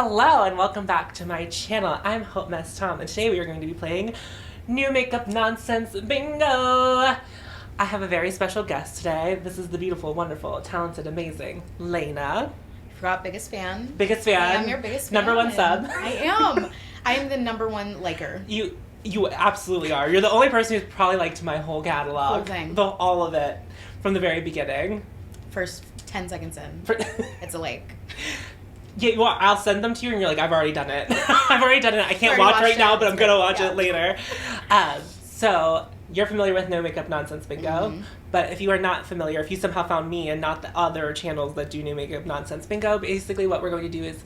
Hello and welcome back to my channel. I'm hautemesstom and today we are going to be playing New Makeup Nonsense Bingo. I have a very special guest today. This is the beautiful, wonderful, talented, amazing Lainna. Forgot biggest fan. Biggest fan. I am your biggest fan. Number one sub. I am. I am the number one liker. You absolutely are. You're the only person who's probably liked my whole catalog. Whole thing. All of it from the very beginning. First 10 seconds in. It's a like. Yeah, well, I'll send them to you and you're like, I've already done it. I've already done it. I can't watch right now, but I'm going to watch it later. So, you're familiar with No Makeup Nonsense Bingo. But if you are not familiar, if you somehow found me and not the other channels that do New Makeup Nonsense Bingo, basically what we're going to do is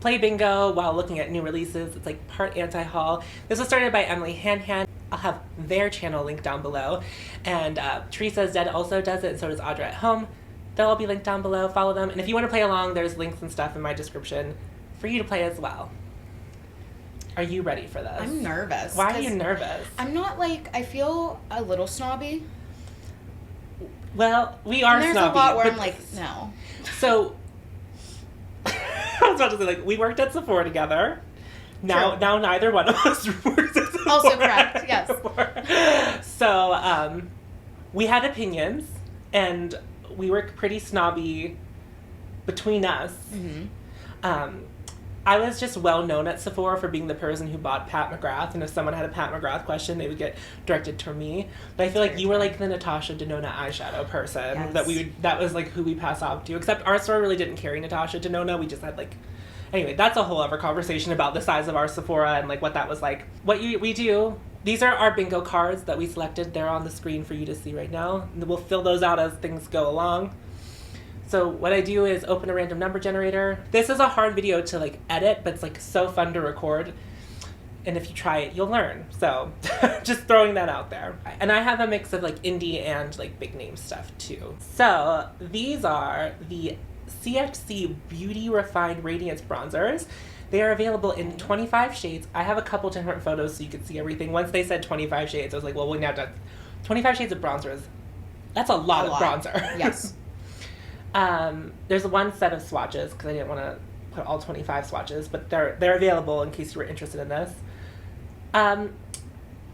play bingo while looking at new releases. It's like part anti-haul. This was started by Emily Han. I'll have their channel linked down below. And Teresa's Dead also does it, and so does Audra at Home. They'll all be linked down below. Follow them. And if you want to play along, there's links and stuff in my description for you to play as well. Are you ready for this? I'm nervous. Why are you nervous? I'm not I feel a little snobby. Well, we are snobby. There's a lot where I'm like, no. So, I was about to say, we worked at Sephora together. Now neither one of us works at Sephora. Also correct, yes. So, we had opinions, and we were pretty snobby between us. I was just well known at Sephora for being the person who bought Pat McGrath, and if someone had a Pat McGrath question, they would get directed to me. But I feel like you were like the Natasha Denona eyeshadow person. Yes. That was like who we pass off to. Except our store really didn't carry Natasha Denona. We just had anyway, that's a whole other conversation about the size of our Sephora and what that was like. We do. These are our bingo cards that we selected. They're on the screen for you to see right now. And we'll fill those out as things go along. So what I do is open a random number generator. This is a hard video to edit, but it's so fun to record. And if you try it, you'll learn. So just throwing that out there. And I have a mix of indie and big name stuff too. So these are the CFC Beauty Refined Radiance Bronzers. They are available in 25 shades. I have a couple different photos so you can see everything. Once they said 25 shades, I was like, well, we now done 25 shades of bronzers. That's a lot of bronzer. Yes. There's one set of swatches because I didn't want to put all 25 swatches, but they're available in case you were interested in this.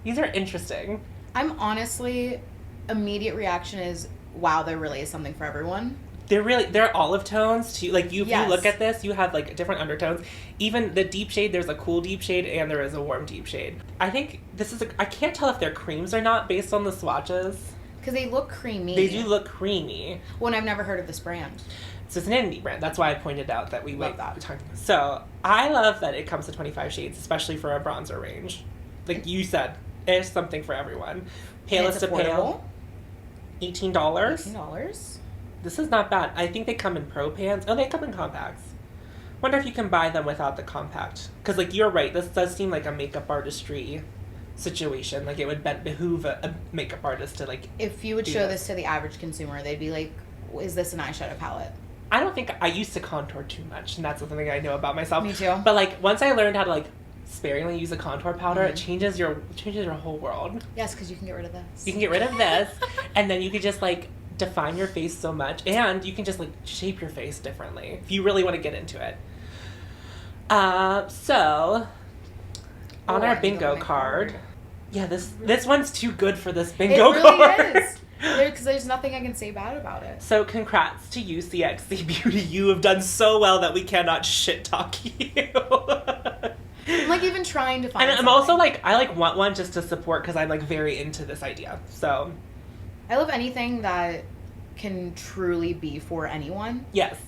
These are interesting. I'm honestly, immediate reaction is, wow, there really is something for everyone. They're olive tones too. If you look at this, you have different undertones. Even the deep shade, there's a cool deep shade and there is a warm deep shade. I think this is I can't tell if they're creams or not based on the swatches. Because they look creamy. They do look creamy. Well, and I've never heard of this brand. So it's an indie brand. That's why I pointed out that we love that. So I love that it comes to 25 shades, especially for a bronzer range. Like you said, there's something for everyone. Palest to pale. $18. $18. This is not bad. I think they come in pro pans. Oh, they come in compacts. Wonder if you can buy them without the compact. Because, you're right. This does seem like a makeup artistry situation. It would behoove a makeup artist to, If you would show this to the average consumer, they'd be like, is this an eyeshadow palette? I don't think I used to contour too much, and that's something I know about myself. Me too. But, once I learned how to, sparingly use a contour powder, it changes your whole world. Yes, because you can get rid of this. You can get rid of this, and then you could just, define your face so much, and you can just shape your face differently if you really want to get into it. So on our bingo card, yeah, this one's too good for this bingo card. It really is. Because there's nothing I can say bad about it. So congrats to you, CXC Beauty. You have done so well that we cannot shit talk you. I'm even trying to find. And I'm also I want one just to support because I'm very into this idea. So I love anything that can truly be for anyone. Yes.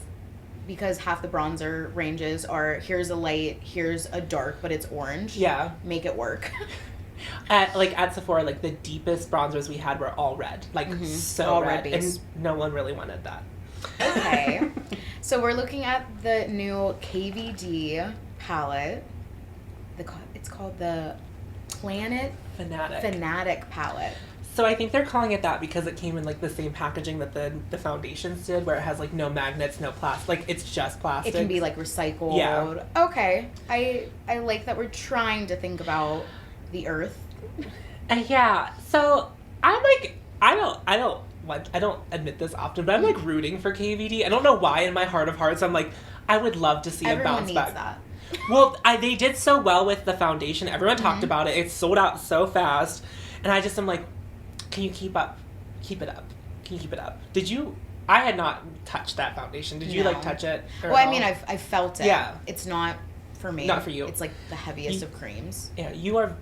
Because half the bronzer ranges are, here's a light, here's a dark, but it's orange. Yeah. Make it work. At Sephora, the deepest bronzers we had were all red. So all red. base. And no one really wanted that. Okay. So we're looking at the new KVD palette. It's called the Fanatic palette. So I think they're calling it that because it came in the same packaging that the foundations did, where it has no magnets, no plastic. It's just plastic. It can be recycled. Yeah. Okay. I like that we're trying to think about the earth. Yeah. So I'm I don't admit this often, but I'm rooting for KVD. I don't know why in my heart of hearts I'm I would love to see Everyone a bounce needs back. That. Well, they did so well with the foundation. Everyone talked about it. It sold out so fast. And I just am like, can you keep up? Keep it up. Can you keep it up? Did you... I had not touched that foundation. Did you, like, touch it? Well, I mean, I felt it. Yeah. It's not for me. Not for you. It's, like, the heaviest of creams. Yeah, you are...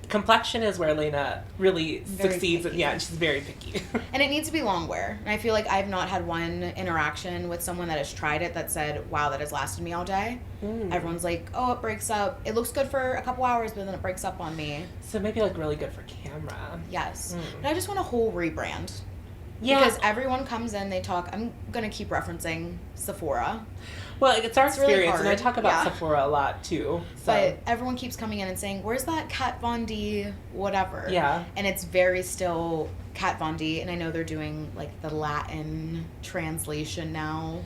Complexion is where Lainna really succeeds. Picky. Yeah, she's very picky. And it needs to be long wear. And I feel like I've not had one interaction with someone that has tried it that said, wow, that has lasted me all day. Everyone's like, oh, it breaks up. It looks good for a couple hours, but then it breaks up on me. So maybe, like, really good for camera. Yes. But I just want a whole rebrand. Yeah. Because everyone comes in, they talk. I'm going to keep referencing Sephora. Well, it's our experience, really hard. and I talk about Sephora a lot, too. So. But everyone keeps coming in and saying, where's that Kat Von D whatever? Yeah. And it's very still Kat Von D, and I know they're doing, like, the Latin translation now.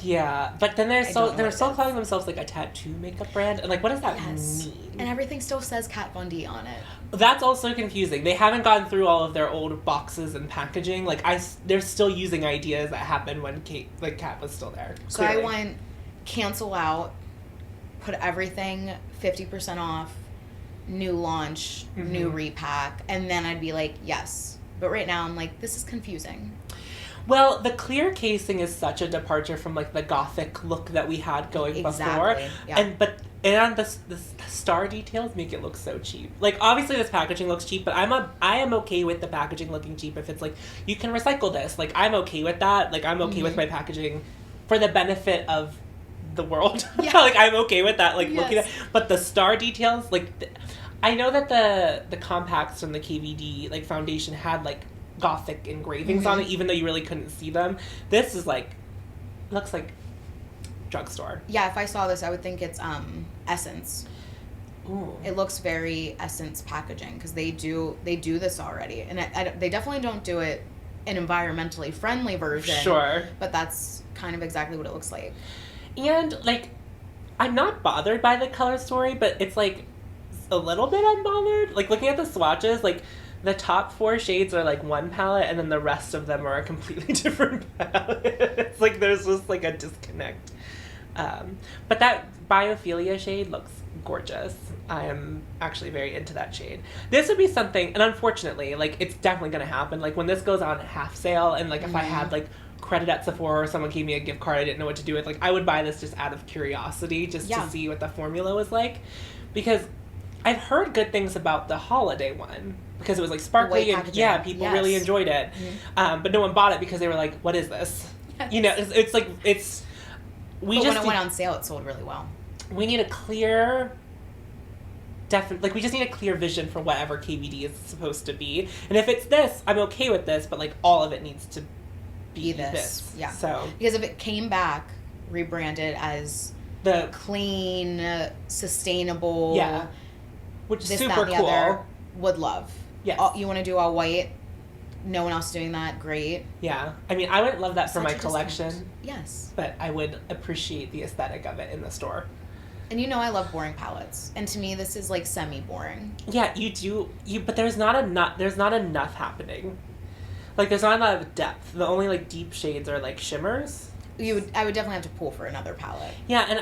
Yeah, but then they're still calling themselves, like, a tattoo makeup brand, and, like, what does that mean? And everything still says Kat Von D on it. That's also confusing. They haven't gone through all of their old boxes and packaging. Like, they're still using ideas that happened when Kat was still there. So clearly. I want cancel out, put everything 50% off, new launch, new repack, and then I'd be like, yes. But right now I'm like, this is confusing. Well, the clear casing is such a departure from, like, the gothic look that we had going before. Yeah. And the star details make it look so cheap. Like, obviously this packaging looks cheap, but I am okay with the packaging looking cheap if it's like, you can recycle this. Like, I'm okay with that. Like, I'm okay with my packaging for the benefit of the world. Yeah. Like, I'm okay with that. Like, looking at, but the star details, like, I know that the compacts from the KVD, like, foundation had, like, gothic engravings on it, even though you really couldn't see them. This is, like, looks like drugstore. Yeah, if I saw this, I would think it's Essence. Ooh. It looks very Essence packaging, because they do this already, and they definitely don't do it an environmentally friendly version. Sure. But that's kind of exactly what it looks like. And, like, I'm not bothered by the color story, but it's, like, a little bit unbothered. Like, looking at the swatches, like, the top 4 shades are, like, one palette, and then the rest of them are a completely different palette. It's like there's just, like, a disconnect. But that Biophilia shade looks gorgeous. I am actually very into that shade. This would be something, and unfortunately, like, it's definitely going to happen. Like, when this goes on half sale, and, like, if I had, like, credit at Sephora or someone gave me a gift card I didn't know what to do with, like, I would buy this just out of curiosity, just to see what the formula was like. Because I've heard good things about the holiday one, because it was, like, sparkly, and people really enjoyed it. But no one bought it because they were like, what is this? Yes. You know, it's like, it's... When it went on sale, it sold really well. We need a clear... we just need a clear vision for whatever KVD is supposed to be. And if it's this, I'm okay with this, but, like, all of it needs to be this. Yeah. So, because if it came back rebranded as the clean, sustainable... Yeah. Which is this, super that, and the cool. Other, would love. Yes. You want to do all white? No one else doing that? Great. Yeah. I mean, I wouldn't love that for my collection. Discount. Yes. But I would appreciate the aesthetic of it in the store. And you know I love boring palettes. And to me, this is, like, semi-boring. Yeah, you do. But there's not enough happening. Like, there's not a lot of depth. The only, like, deep shades are, like, shimmers. I would definitely have to pull for another palette. Yeah, and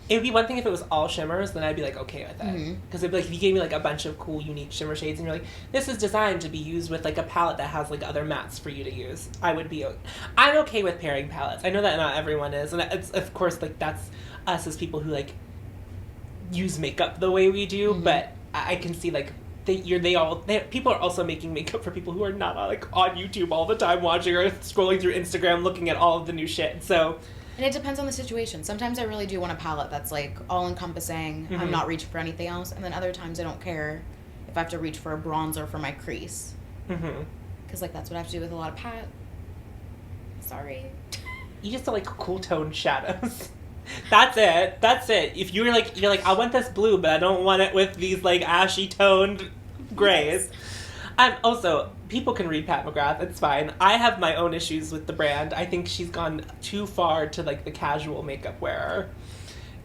it would be one thing if it was all shimmers, then I'd be, like, okay with it. Because it'd be like, if you gave me, like, a bunch of cool, unique shimmer shades, and you're like, this is designed to be used with, like, a palette that has, like, other mattes for you to use, I'm okay with pairing palettes. I know that not everyone is, and it's, of course, like, that's us as people who, like, use makeup the way we do, but I can see, like, people are also making makeup for people who are not, like, on YouTube all the time watching or scrolling through Instagram looking at all of the new shit. So, and it depends on the situation. Sometimes I really do want a palette that's, like, all encompassing. I'm not reaching for anything else. And then other times I don't care if I have to reach for a bronzer for my crease. Because, like, that's what I have to do with a lot of pat. Sorry. You just don't like cool toned shadows. That's it. If you're like, I want this blue, but I don't want it with these, like, ashy toned grays. Also, people can read Pat McGrath. It's fine. I have my own issues with the brand. I think she's gone too far to, like, the casual makeup wearer.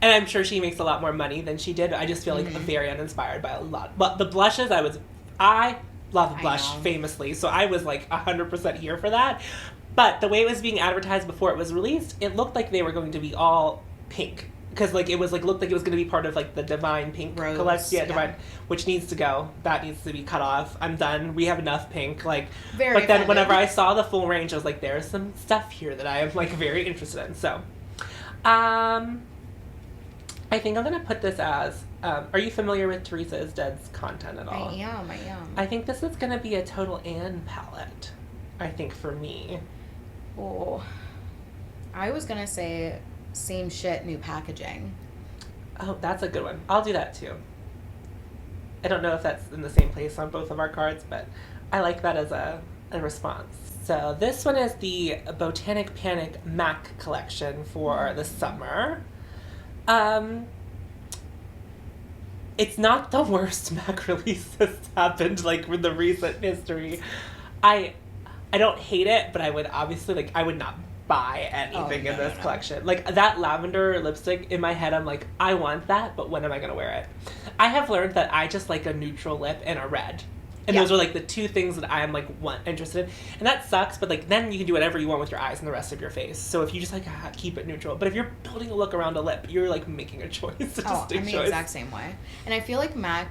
And I'm sure she makes a lot more money than she did. I just feel like very uninspired by a lot. But the blushes, I love blush famously. So I was, like, 100% here for that. But the way it was being advertised before it was released, it looked like they were going to be all pink. because like it was like looked like it was going to be part of like the Divine Pink collection. Yeah, Divine, which needs to go. That needs to be cut off. I'm done. We have enough pink. Like, very but then offended. whenever I saw the full range, I was like, there's some stuff here that I am like very interested in. So, I think I'm gonna put this as. Are you familiar with Teresa Is Dead's content at all? I am. I think this is gonna be a total Anne palette. I think for me. Oh, I was gonna say same shit, new packaging. Oh, that's a good one. I'll do that too. I don't know if that's in the same place on both of our cards, but I like that as a response. So this one is the Botanic Panic MAC collection for the summer. It's not the worst MAC release that's happened, like, with the recent history. I don't hate it, but I would obviously, like, I would not buy anything in this collection. Like, that lavender lipstick, in my head, I'm like, I want that, but when am I going to wear it? I have learned that I just like a neutral lip and a red. And those are, like, the two things that I am, like, interested in. And that sucks, but, like, then you can do whatever you want with your eyes and the rest of your face. So if you just, like, keep it neutral. But if you're building a look around a lip, you're, like, making a choice. I'm the exact same way. And I feel like MAC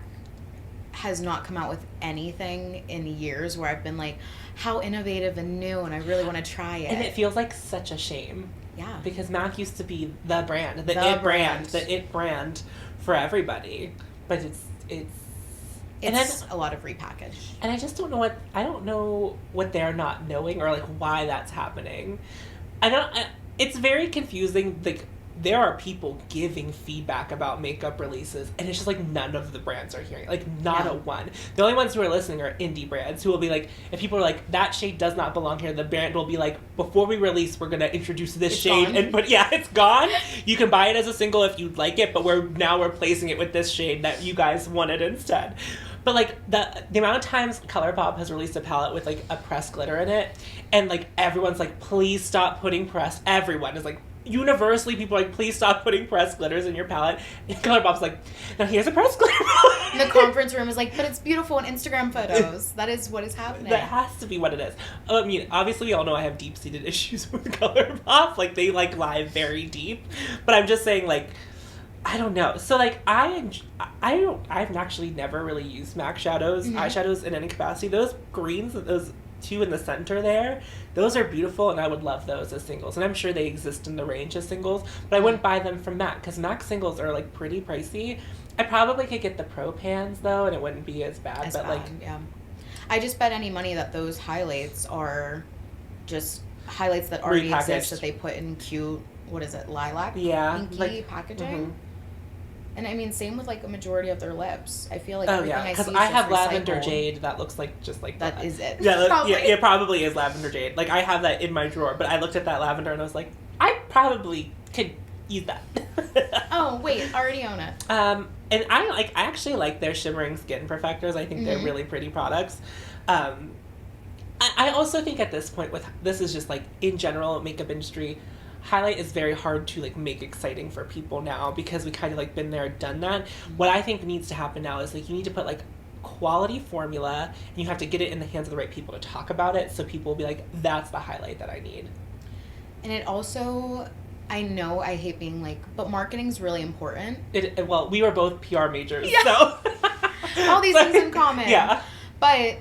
has not come out with anything in years where I've been like, how innovative and new, and I really want to try it. And it feels like such a shame. Yeah. Because MAC used to be the brand, the it brand for everybody. But it's a lot of repackage. And I just don't know what they're not knowing or like why that's happening. It's very confusing. Like, there are people giving feedback about makeup releases, and it's just like none of the brands are hearing. Like, not a one. The only ones who are listening are indie brands who will be like, if people are like, that shade does not belong here, the brand will be like, before we release, we're going to introduce this shade. Gone. And it's gone. You can buy it as a single if you'd like it, but we're replacing it with this shade that you guys wanted instead. But, like, the amount of times ColourPop has released a palette with, like, a pressed glitter in it, and, like, everyone's like, please stop putting pressed. Everyone is like, universally, people are like, please stop putting pressed glitters in your palette. And ColourPop's like, now here's a pressed glitter palette. And the conference room is like, but it's beautiful in Instagram photos. That is what is happening. That has to be what it is. I mean, obviously, we all know I have deep-seated issues with ColourPop. Like, they, like, lie very deep. But I'm just saying, like, I don't know. So, like, I've actually never really used MAC shadows, eyeshadows in any capacity. Those greens, those two in the center there, those are beautiful, and I would love those as singles. And I'm sure they exist in the range as singles, but I wouldn't buy them from MAC, because MAC singles are, like, pretty pricey. I probably could get the Pro Pans, though, and it wouldn't be as bad. Yeah. I just bet any money that those highlights are just highlights that already exist that they put in cute, what is it, lilac? Yeah. Pinky packaging. Mm-hmm. And I mean, same with like a majority of their lips. I feel like everything I see is because I have recycled. lavender jade that looks like just like that. That is it. Yeah, it probably is lavender jade. Like, I have that in my drawer, but I looked at that lavender and I was like, I probably could use that. Oh wait, already own it. And I actually like their shimmering skin perfectors. I think they're really pretty products. I also think at this point, this is just like in general makeup industry, highlight is very hard to like make exciting for people now, because we kind of like been there, done that. What I think needs to happen now is like you need to put like quality formula, and you have to get it in the hands of the right people to talk about it, so people will be like, that's the highlight that I need. And it also, I know I hate being like, but marketing's really important. Well, we were both PR majors, so all these things in common. Yeah, but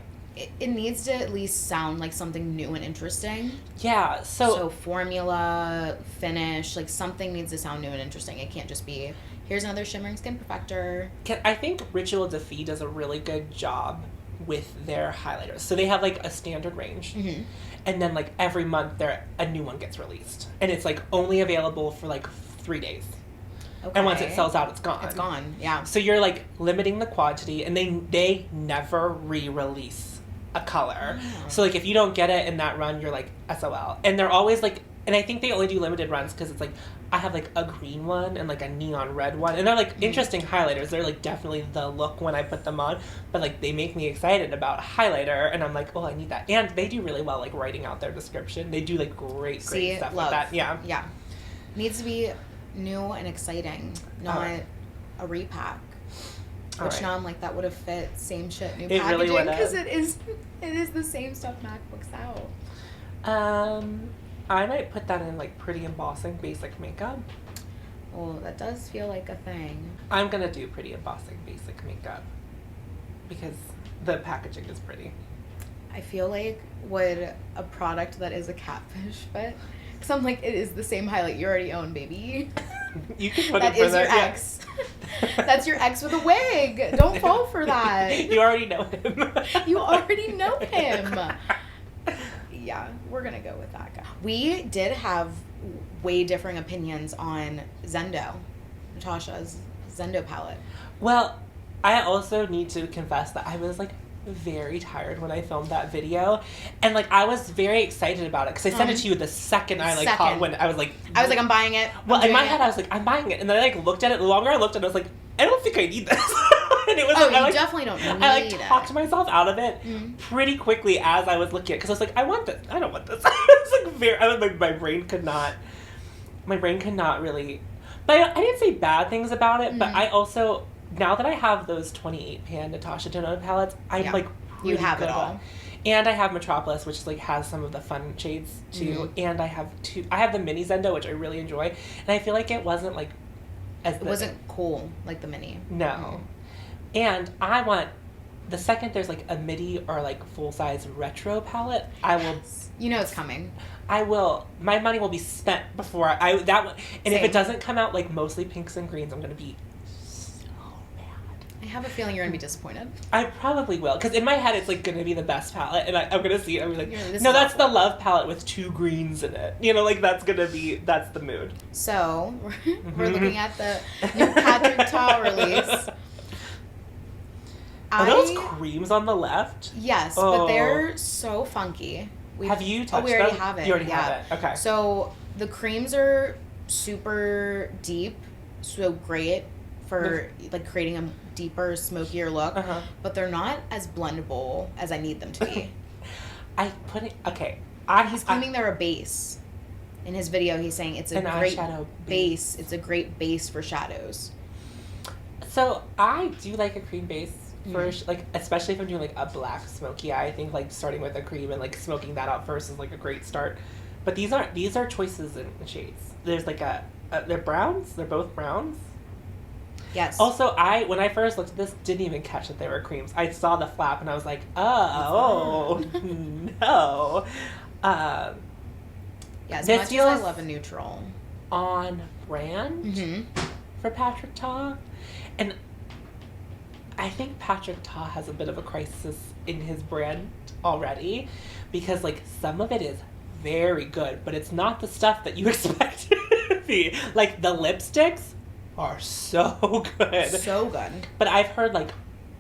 it needs to at least sound like something new and interesting. Yeah, so formula, finish, like something needs to sound new and interesting. It can't just be, here's another shimmering skin perfector. I think Ritual de Fille does a really good job with their highlighters. So they have like a standard range, and then like every month a new one gets released, and it's like only available for like 3 days. Okay. And once it sells out, it's gone. It's gone, yeah. So you're like limiting the quantity, and they never re-release a color. So like if you don't get it in that run, you're like SOL. And they're always like, and I think they only do limited runs because it's like, I have like a green one and like a neon red one, and they're like interesting highlighters. They're like definitely the look when I put them on, but like they make me excited about highlighter, and I'm like, oh, I need that. And they do really well like writing out their description. They do like great stuff with that. Yeah needs to be new and exciting, not a repack. Which now I'm like, that would have fit same shit, new packaging, because it is the same stuff MAC puts out. I might put that in like pretty embossing basic makeup. Well, that does feel like a thing. I'm gonna do pretty embossing basic makeup because the packaging is pretty. I feel like would a product that is a catfish fit? Because I'm like, it is the same highlight you already own, baby. You can put that it for is your ex. That's your ex with a wig. Don't fall for that. You already know him. You already know him. Yeah, we're gonna go with that guy. We did have way differing opinions on Zendo, Natasha's Zendo palette. Well, I also need to confess that I was like very tired when I filmed that video, and like I was very excited about it because I sent it to you the second I like caught when I was like I'm buying it. Well, in my head I was like I'm buying it, and then I like looked at it. The longer I looked at it, I was like I don't think I need this. And it was you definitely don't need it. I like talked myself out of it pretty quickly as I was looking at it because I was like I want this. I don't want this. It's like very my brain could not really. But I didn't say bad things about it. But I also, now that I have those 28 pan Natasha Denona palettes, I'm like you have it all. And I have Metropolis, which like has some of the fun shades too. And I have the mini Zendo, which I really enjoy. And I feel like it wasn't like it wasn't cool like the mini. No. And I want, the second there's like a midi or like full size retro palette, I will. You know it's coming. I will. My money will be spent before that one. And if it doesn't come out like mostly pinks and greens, I'm gonna be so mad. I have a feeling you're gonna be disappointed. I probably will, because in my head it's like gonna be the best palette, and I'm gonna see it. I'm like, no, that's the love palette with 2 greens in it. You know, like that's the mood. So we're looking at the new Patrick Ta release. Are those creams on the left? Yes, but they're so funky. Have you touched them? We already have it. You already have it. Okay. So the creams are super deep, so great for like creating a deeper, smokier look. But they're not as blendable as I need them to be. He's claiming they're a base. In his video, he's saying it's a great eyeshadow base. It's a great base for shadows. So I do like a cream base. First, like especially if I'm doing like a black smoky eye, I think like starting with a cream and like smoking that out first is like a great start. But these are choices in shades. There's like they're browns. They're both browns. Yes. Also, when I first looked at this, didn't even catch that they were creams. I saw the flap and I was like, oh no. Yeah, as much as I love a neutral. On brand for Patrick Ta, and I think Patrick Ta has a bit of a crisis in his brand already, because like some of it is very good, but it's not the stuff that you expect it to be. Like the lipsticks are so good. So good. But I've heard like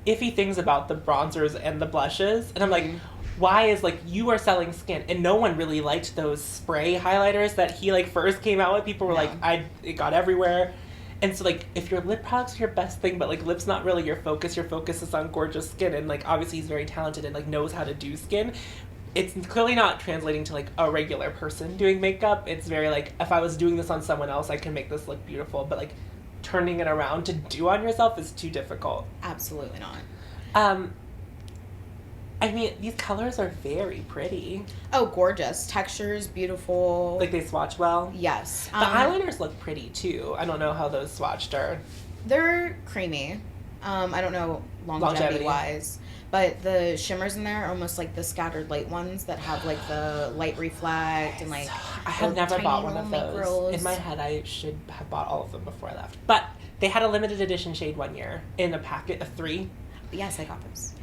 iffy things about the bronzers and the blushes, and I'm like, why is like you are selling skin? And no one really liked those spray highlighters that he like first came out with. People were like, it got everywhere. And so, like, if your lip products are your best thing, but, like, lip's not really your focus is on gorgeous skin, and, like, obviously he's very talented and, like, knows how to do skin, it's clearly not translating to, like, a regular person doing makeup. It's very, like, if I was doing this on someone else, I can make this look beautiful, but, like, turning it around to do on yourself is too difficult. Absolutely not. I mean, these colors are very pretty. Oh, gorgeous. Textures, beautiful. Like, they swatch well? Yes. The eyeliners look pretty, too. I don't know how those swatched are. They're creamy. I don't know longevity-wise. But the shimmers in there are almost like the scattered light ones that have, like, the light reflect and, like... I have never bought one of those. Micros. In my head, I should have bought all of them before I left. But they had a limited edition shade one year in a packet of 3. Yes, I got those.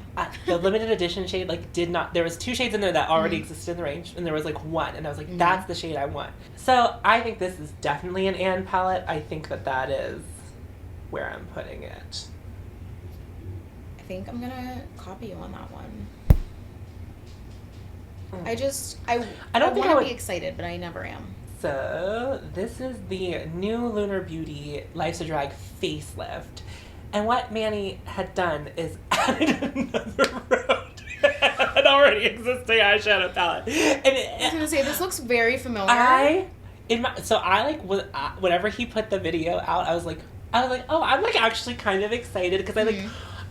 The limited edition shade, like, did not... There was 2 shades in there that already existed in the range, and there was, like, 1. And I was like, that's the shade I want. So, I think this is definitely an Anne palette. I think that is where I'm putting it. I think I'm gonna copy you on that one. I don't want to be excited, but I never am. So, this is the new Lunar Beauty Life's a Drag Facelift. And what Manny had done is added another road to an already existing eyeshadow palette. And I was gonna say, this looks very familiar. Whenever he put the video out, I was like, oh, I'm like actually kind of excited because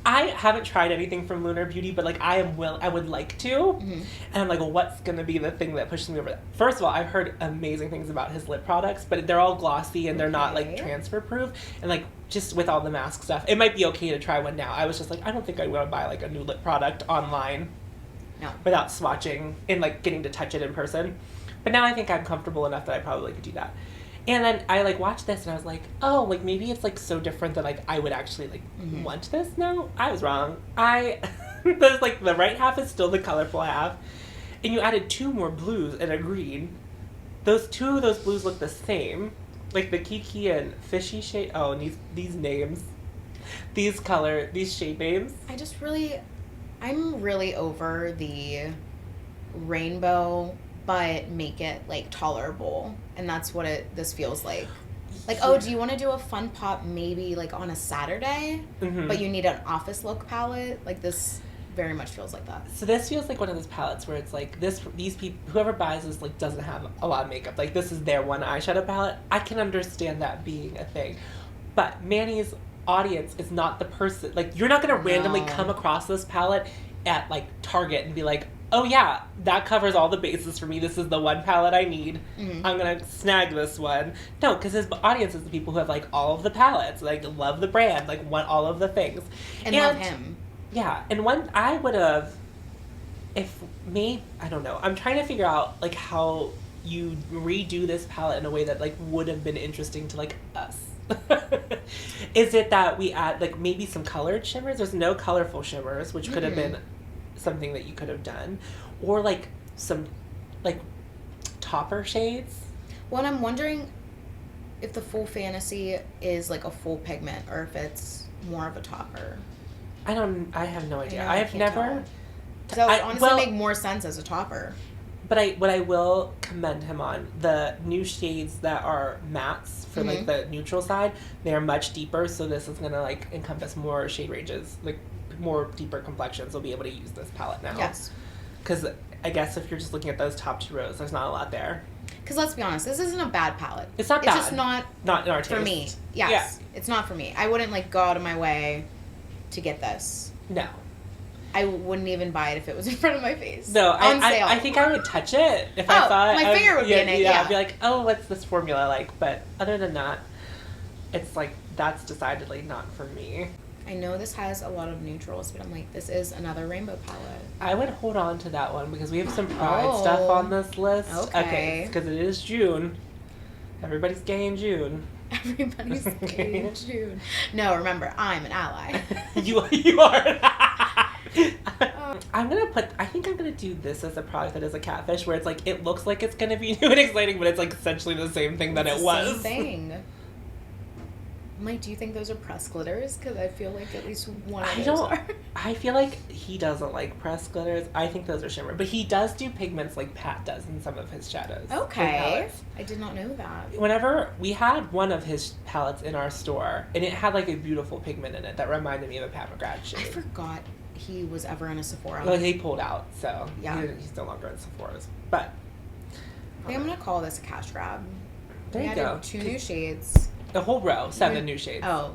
I haven't tried anything from Lunar Beauty, but like I would like to. Mm-hmm. And I'm like, well, what's going to be the thing that pushes me over that? First of all, I've heard amazing things about his lip products, but they're all glossy and they're not like transfer proof. And like just with all the mask stuff, it might be okay to try one now. I was just like, I don't think I want to buy like a new lip product online. No. Without swatching and like getting to touch it in person. But now I think I'm comfortable enough that I probably could do that. And then I like watched this and I was like, oh, like maybe it's like so different that like I would actually like want this. No, I was wrong. There's like the right half is still the colorful half. And you added 2 more blues and a green. Those 2 of those blues look the same. Like the Kiki and Fishy shade. Oh, and these names. These shade names. I'm really over the rainbow, but make it like tolerable. And that's what this feels like. Like, oh, do you want to do a fun pop maybe like on a Saturday, but you need an office look palette? Like this very much feels like that. So this feels like one of those palettes where it's like these people, whoever buys this like doesn't have a lot of makeup. Like this is their one eyeshadow palette. I can understand that being a thing. But Manny's audience is not the person, like you're not going to randomly come across this palette at like Target and be like, oh yeah, that covers all the bases for me. This is the one palette I need. I'm going to snag this one. No, because his audience is the people who have like all of the palettes, like love the brand, like want all of the things. And love him. Yeah. And one I would have, I don't know. I'm trying to figure out like how you redo this palette in a way that like would have been interesting to like us. Is it that we add like maybe some colored shimmers? There's no colorful shimmers, which could have been something that you could have done, or like some like topper shades. Well, I'm wondering if the full fantasy is like a full pigment or if it's more of a topper. I have no idea. I have never. So it honestly make more sense as a topper. But what I will commend him on, the new shades that are mattes for like the neutral side, they are much deeper, so this is gonna like encompass more shade ranges, like more deeper complexions. Will be able to use this palette now. Yes. Because I guess if you're just looking at those top 2 rows, there's not a lot there. Because let's be honest, this isn't a bad palette. It's not bad. It's just not in our taste. For me. Yes. Yeah. It's not for me. I wouldn't like go out of my way to get this. No. I wouldn't even buy it if it was in front of my face. No, on sale. I think I would touch it if I saw it. My finger would be in it, yeah. I'd be like, oh, what's this formula like? But other than that, it's like, that's decidedly not for me. I know this has a lot of neutrals, but I'm like, this is another rainbow palette. I would hold on to that one because we have some Pride stuff on this list. Okay. Because it is June. Everybody's gay in June. Everybody's gay in June. No, remember, I'm an ally. You are. I think I'm gonna do this as a product that is a catfish, where it's like it looks like it's gonna be new and exciting, but it's like essentially the same thing that it was. Same thing. I'm like, do you think those are pressed glitters? Because I feel like at least one of those are. I feel like he doesn't like pressed glitters. I think those are shimmer, but he does do pigments like Pat does in some of his shadows. Okay, I did not know that. Whenever we had one of his palettes in our store, and it had like a beautiful pigment in it that reminded me of a Pat McGrath shade. I forgot he was ever in a Sephora. Well, he pulled out, so yeah, he's no longer in Sephora's. But I think I'm gonna call this a cash grab. There you go. 2 new shades. The whole row, 7 new shades. Oh,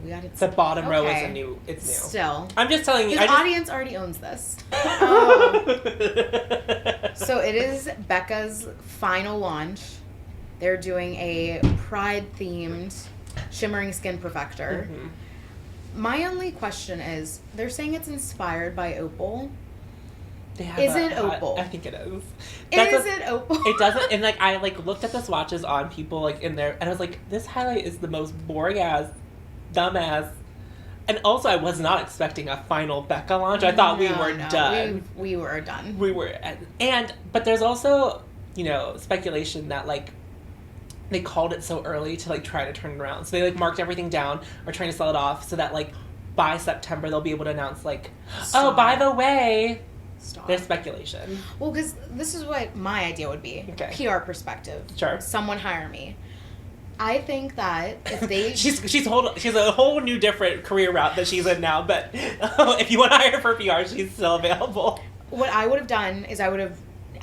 we added. The bottom row is it's new. Still, I'm just telling you. His audience already owns this. So it is Becca's final launch. They're doing a Pride themed shimmering skin perfector. My only question is, they're saying it's inspired by Opal. Is it Opal? I think it is. Is it Opal? It doesn't. And like I like looked at the swatches on people like in there, and I was like, this highlight is the most boring ass, dumb ass. And also, I was not expecting a final Becca launch. I thought we were done. We were done. We were, but there's also speculation that like they called it so early to like try to turn it around. So they like marked everything down, or trying to sell it off, so that like by September they'll be able to announce like, oh, by the way. Stop. There's speculation. Well, because this is what my idea would be. Okay. PR perspective. Sure. Someone hire me. I think that if they... she's a whole new different career route that she's in now, but if you want to hire for PR, she's still available. What I would have done is I would have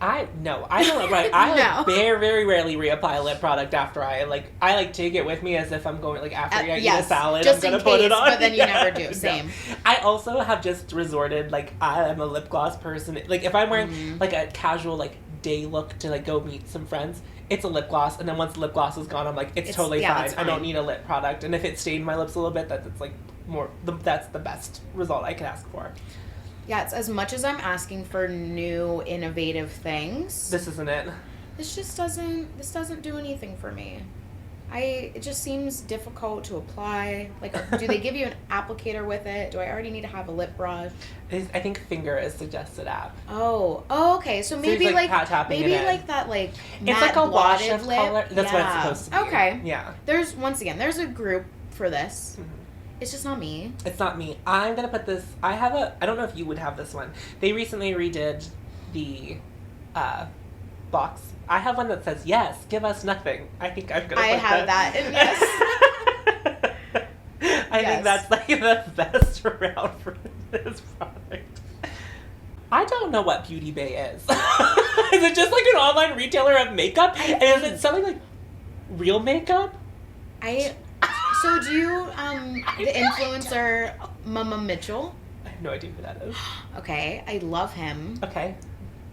I don't, right, I like very, very rarely reapply lip product after I take it with me as if I'm going, like, after I eat a salad, I'm going to put it on. But then you never do. Same. No. I also have just resorted, like, I am a lip gloss person. Like, if I'm wearing, like, a casual, like, day look to, like, go meet some friends, it's a lip gloss. And then once the lip gloss is gone, I'm like, it's totally fine. I don't need a lip product. And if it stained my lips a little bit, that's, like, that's the best result I can ask for. Yeah, it's as much as I'm asking for new, innovative things. This isn't it. This doesn't do anything for me. It just seems difficult to apply. Like, do they give you an applicator with it? Do I already need to have a lip brush? I think finger is suggested app. Oh, okay. So maybe so like that, like it's like a wash of lip. color. That's what it's supposed to be. Okay. Yeah. There's a group for this. Mm-hmm. It's just not me. It's not me. I'm going to put this... I don't know if you would have this one. They recently redid the box. I have one that says, yes, give us nothing. I think I'm going to put that. And yes. I think that's like the best route for this product. I don't know what Beauty Bay is. Is it just like an online retailer of makeup? And is it something like real makeup? So do you, the influencer Mama Mitchell? I have no idea who that is. Okay, I love him. Okay.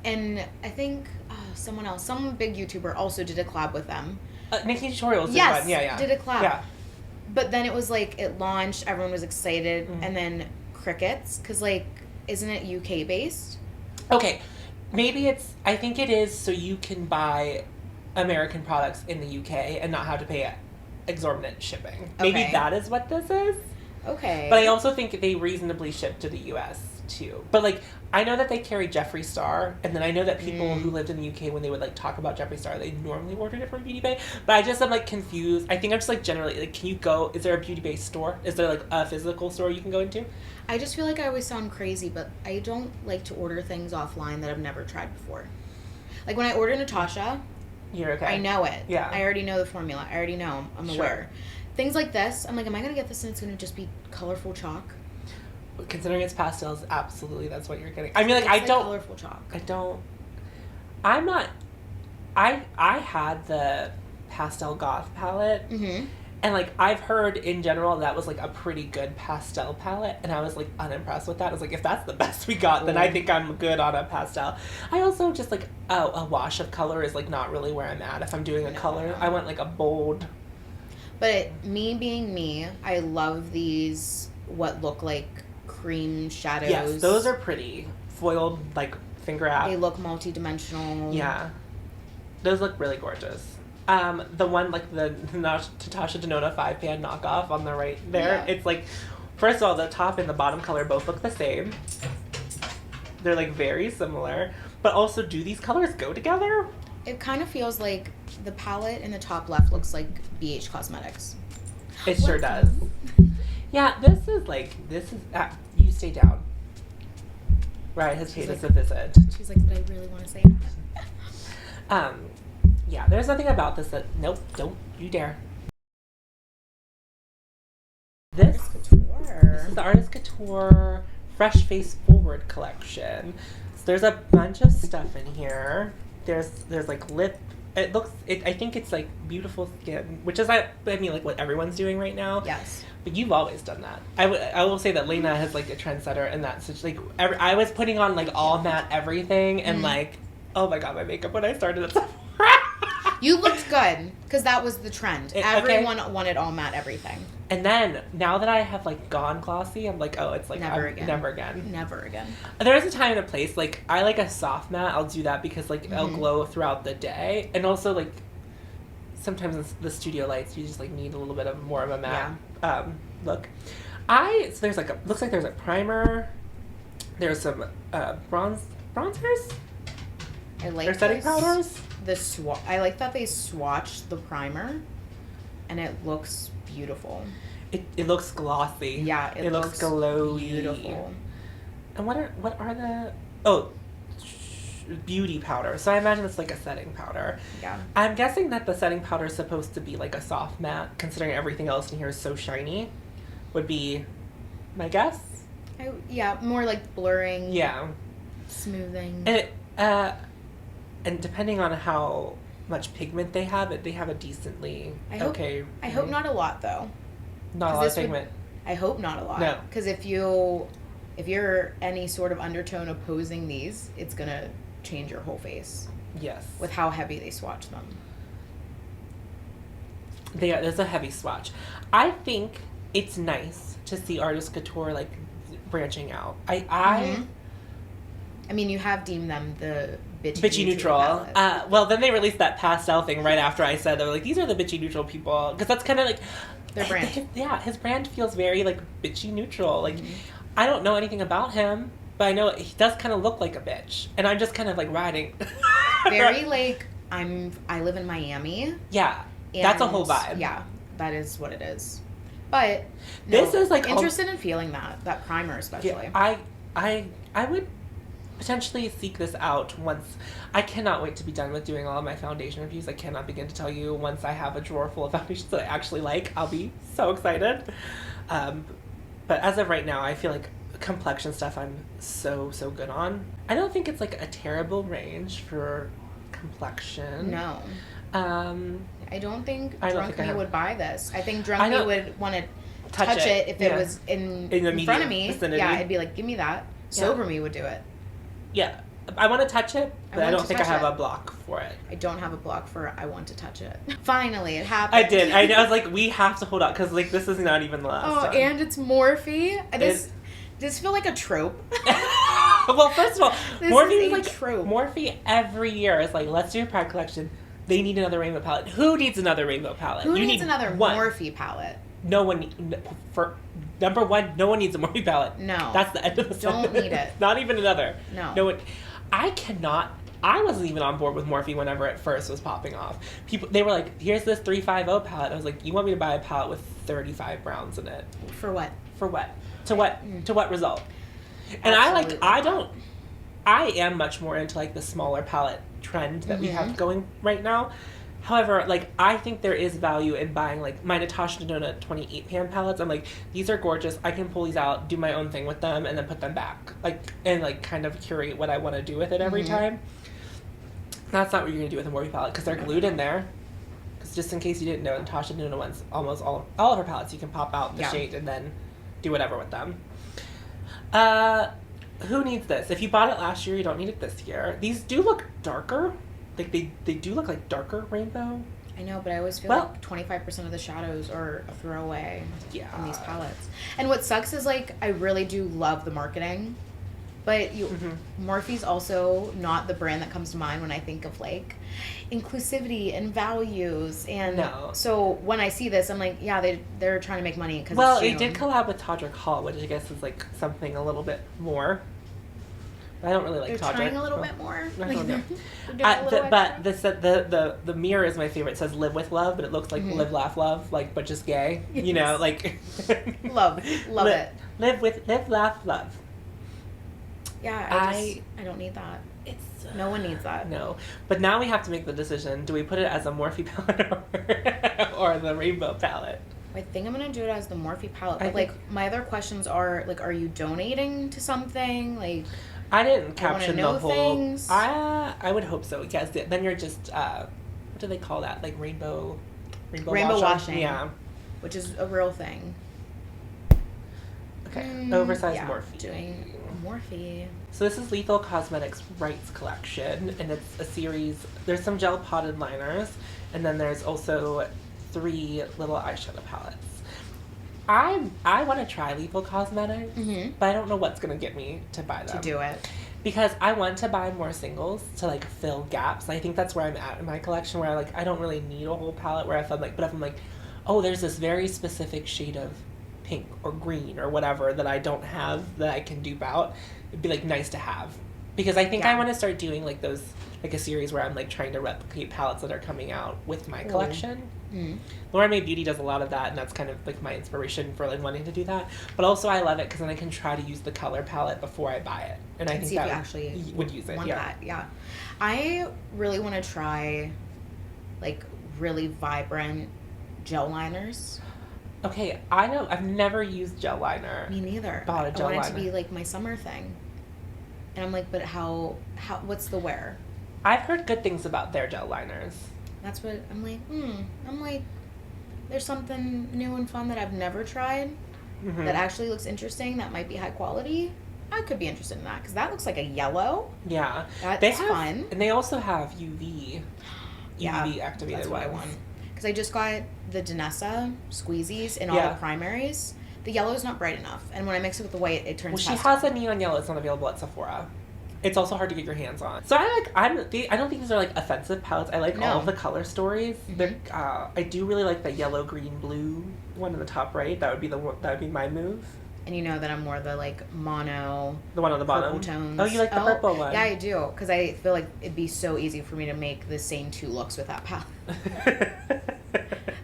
And I think some big YouTuber also did a collab with them. Nikki Tutorials did one. Yeah. Did a collab. Yeah. But then it was like, it launched, everyone was excited, and then crickets, because like, isn't it UK based? Okay, maybe I think it is so you can buy American products in the UK and not have to pay exorbitant shipping. Maybe that is what this is. Okay. But I also think they reasonably ship to the US too. But like, I know that they carry Jeffree Star, and then I know that people who lived in the UK, when they would like talk about Jeffree Star, they normally ordered it from Beauty Bay. But I'm like confused. I think I'm just like generally like, is there a Beauty Bay store? Is there like a physical store you can go into? I just feel like I always sound crazy, but I don't like to order things offline that I've never tried before. Like when I order Natasha, you're okay. I know it. Yeah. I already know the formula. I already know. I'm aware. Things like this, I'm like, am I going to get this and it's going to just be colorful chalk? Considering it's pastels, absolutely, that's what you're getting. I mean, like, I don't... colorful chalk. I'm not... I had the Pastel Goth palette, and, like, I've heard, in general, that was, like, a pretty good pastel palette, and I was, like, unimpressed with that. I was like, if that's the best we got, then I think I'm good on a pastel. I also just, like, a wash of color is, like, not really where I'm at. If I'm doing a color, I want, like, a bold... But me being me, I love these, what look like cream shadows. Yes, those are pretty. Foiled, like, finger app. They look multi-dimensional. Yeah. Those look really gorgeous. The one, like, the Natasha Denona 5-pan knockoff on the right there, it's like, first of all, the top and the bottom color both look the same. They're, like, very similar. But also, do these colors go together? It kind of feels like the palette in the top left looks like BH Cosmetics. It sure does. Yeah, this is, you stay down. Right, has paid us a visit. She's like, did I really want to say that? Yeah, there's nothing about this that, nope, don't you dare. This is the Artist Couture Fresh Face Forward collection. So there's a bunch of stuff in here. There's like lip. I think it's like beautiful skin, which is like what everyone's doing right now. Yes. But you've always done that. I will say that Lainna has like a trendsetter in that. So like I was putting on like all matte everything and like, oh my god, my makeup when I started at Sephora. You looked good because that was the trend. Everyone wanted all matte everything. And then now that I have like gone glossy, I'm like, oh, it's like never again. Never again. There is a time and a place. Like I like a soft matte. I'll do that because like it'll glow throughout the day, and also like sometimes in the studio lights you just like need a little bit of more of a matte look. So there's like looks like there's a primer. There's some bronzers. I like. Or setting powders. I like that they swatched the primer, and it looks beautiful. It looks glossy. Yeah, it looks glowy. Beautiful. And what are the beauty powder? So I imagine it's like a setting powder. Yeah. I'm guessing that the setting powder is supposed to be like a soft matte, considering everything else in here is so shiny. Would be my guess. More like blurring. Yeah. Smoothing. And And depending on how much pigment they have a decently I hope not a lot, though. Not a lot of pigment. I hope not a lot. No. Because if you're any sort of undertone opposing these, it's going to change your whole face. Yes. With how heavy they swatch them. There's a heavy swatch. I think it's nice to see artist couture like branching out. I mean, you have deemed them the bitchy neutral. Well, then they released that pastel thing right after I said they were like, these are the bitchy neutral people, because that's kind of like their brand. His brand feels very like bitchy neutral. Like I don't know anything about him, but I know he does kind of look like a bitch, and I'm just kind of like riding. Very like I live in Miami. Yeah. That's a whole vibe. Yeah, that is what it is. But this is like interested in feeling that primer especially. Yeah, I would potentially seek this out once. I cannot wait to be done with doing all of my foundation reviews. I cannot begin to tell you once I have a drawer full of foundations that I actually like. I'll be so excited. But as of right now, I feel like complexion stuff I'm so good on. I don't think it's like a terrible range for complexion. No. I don't think Drunk Me would buy this. I think Drunk Me would want to touch it if it was in front of me. Vicinity. Yeah, I'd be like, give me that. Sober Me would do it. Yeah. I want to touch it, but I don't think I have a block for it. I don't have a block for I want to touch it. Finally, it happened. I did. I was like, we have to hold on, because like this is not even the last time. And it's Morphe. This feel like a trope. Well, first of all, Morphe is like trope. Morphe every year is like, let's do a Pride collection. They need another rainbow palette. Who needs another rainbow palette? Who needs another Morphe palette? No one. For number one, no one needs a Morphe palette. No. That's the end of the sentence. Don't need it. Not even another. No one. I cannot. I wasn't even on board with Morphe whenever it first was popping off. They were like, here's this 350 palette. I was like, you want me to buy a palette with 35 browns in it? For what? For what? To what? To what result? And I am much more into like the smaller palette trend that we have going right now. However, like I think there is value in buying like my Natasha Denona 28 pan palettes. I'm like, these are gorgeous. I can pull these out, do my own thing with them, and then put them back. Like and like kind of curate what I want to do with it every time. That's not what you're gonna do with a Morphe palette, because they're glued in there. Because just in case you didn't know, Natasha Denona wants almost all of her palettes. You can pop out the shade and then do whatever with them. Who needs this? If you bought it last year, you don't need it this year. These do look darker. Like they do look like darker rainbow. I know, but I always feel like 25% of the shadows are a throwaway in these palettes. And what sucks is like I really do love the marketing, but Morphe's also not the brand that comes to mind when I think of like inclusivity and values. And so when I see this, I'm like, yeah, they're trying to make money because it did collab with Todrick Hall, which I guess is like something a little bit more. I don't really like Todrick. They're trying a little bit more. I don't know. But the mirror is my favorite. It says "Live with Love," but it looks like "Live, Laugh, Love," like but just gay. Yes. You know, like love it. Live, laugh, love. Yeah, I don't need that. No one needs that. No, but now we have to make the decision: do we put it as a Morphe palette or the rainbow palette? I think I'm gonna do it as the Morphe palette. But like my other questions are like, are you donating to something? Like I didn't caption the whole. Things. I would hope so. Yes. Then you're just what do they call that? Like rainbow washing. Yeah. Which is a real thing. Okay. Oversized Morphe. Doing Morphe. So this is Lethal Cosmetics Rites collection, and it's a series. There's some gel potted liners, and then there's also 3 little eyeshadow palettes. I want to try Lethal Cosmetics, but I don't know what's going to get me to buy them. To do it. Because I want to buy more singles to like fill gaps. And I think that's where I'm at in my collection, where I don't really need a whole palette, where if I'm like, oh, there's this very specific shade of pink or green or whatever that I don't have that I can dupe out, it'd be like nice to have. Because I think I want to start doing like those, like a series where I'm like trying to replicate palettes that are coming out with my collection. Laura May Beauty does a lot of that, and that's kind of like my inspiration for like wanting to do that. But also I love it because then I can try to use the color palette before I buy it, and I think that actually would use it. I really want to try like really vibrant gel liners. Okay, I know I've never used gel liner. Me neither. Bought a gel liner. I want it to be like my summer thing. And I'm like, but how what's the wear? I've heard good things about their gel liners. That's what I'm like, there's something new and fun that I've never tried that actually looks interesting, that might be high quality. I could be interested in that because that looks like a yellow. Yeah. That's fun. And they also have UV activated that's what I want. Because I just got the Danessa squeezies in all the primaries. The yellow's not bright enough. And when I mix it with the white, it turns pastel. She has a neon yellow. It's not available at Sephora. It's also hard to get your hands on. So I don't think these are like offensive palettes. I like all of the color stories. I do really like the yellow, green, blue one in the top right. That would be my move. And you know that I'm more the like mono. The one on the bottom. Purple tones. Oh, you like the purple one? Yeah, I do. Because I feel like it'd be so easy for me to make the same 2 looks with that palette.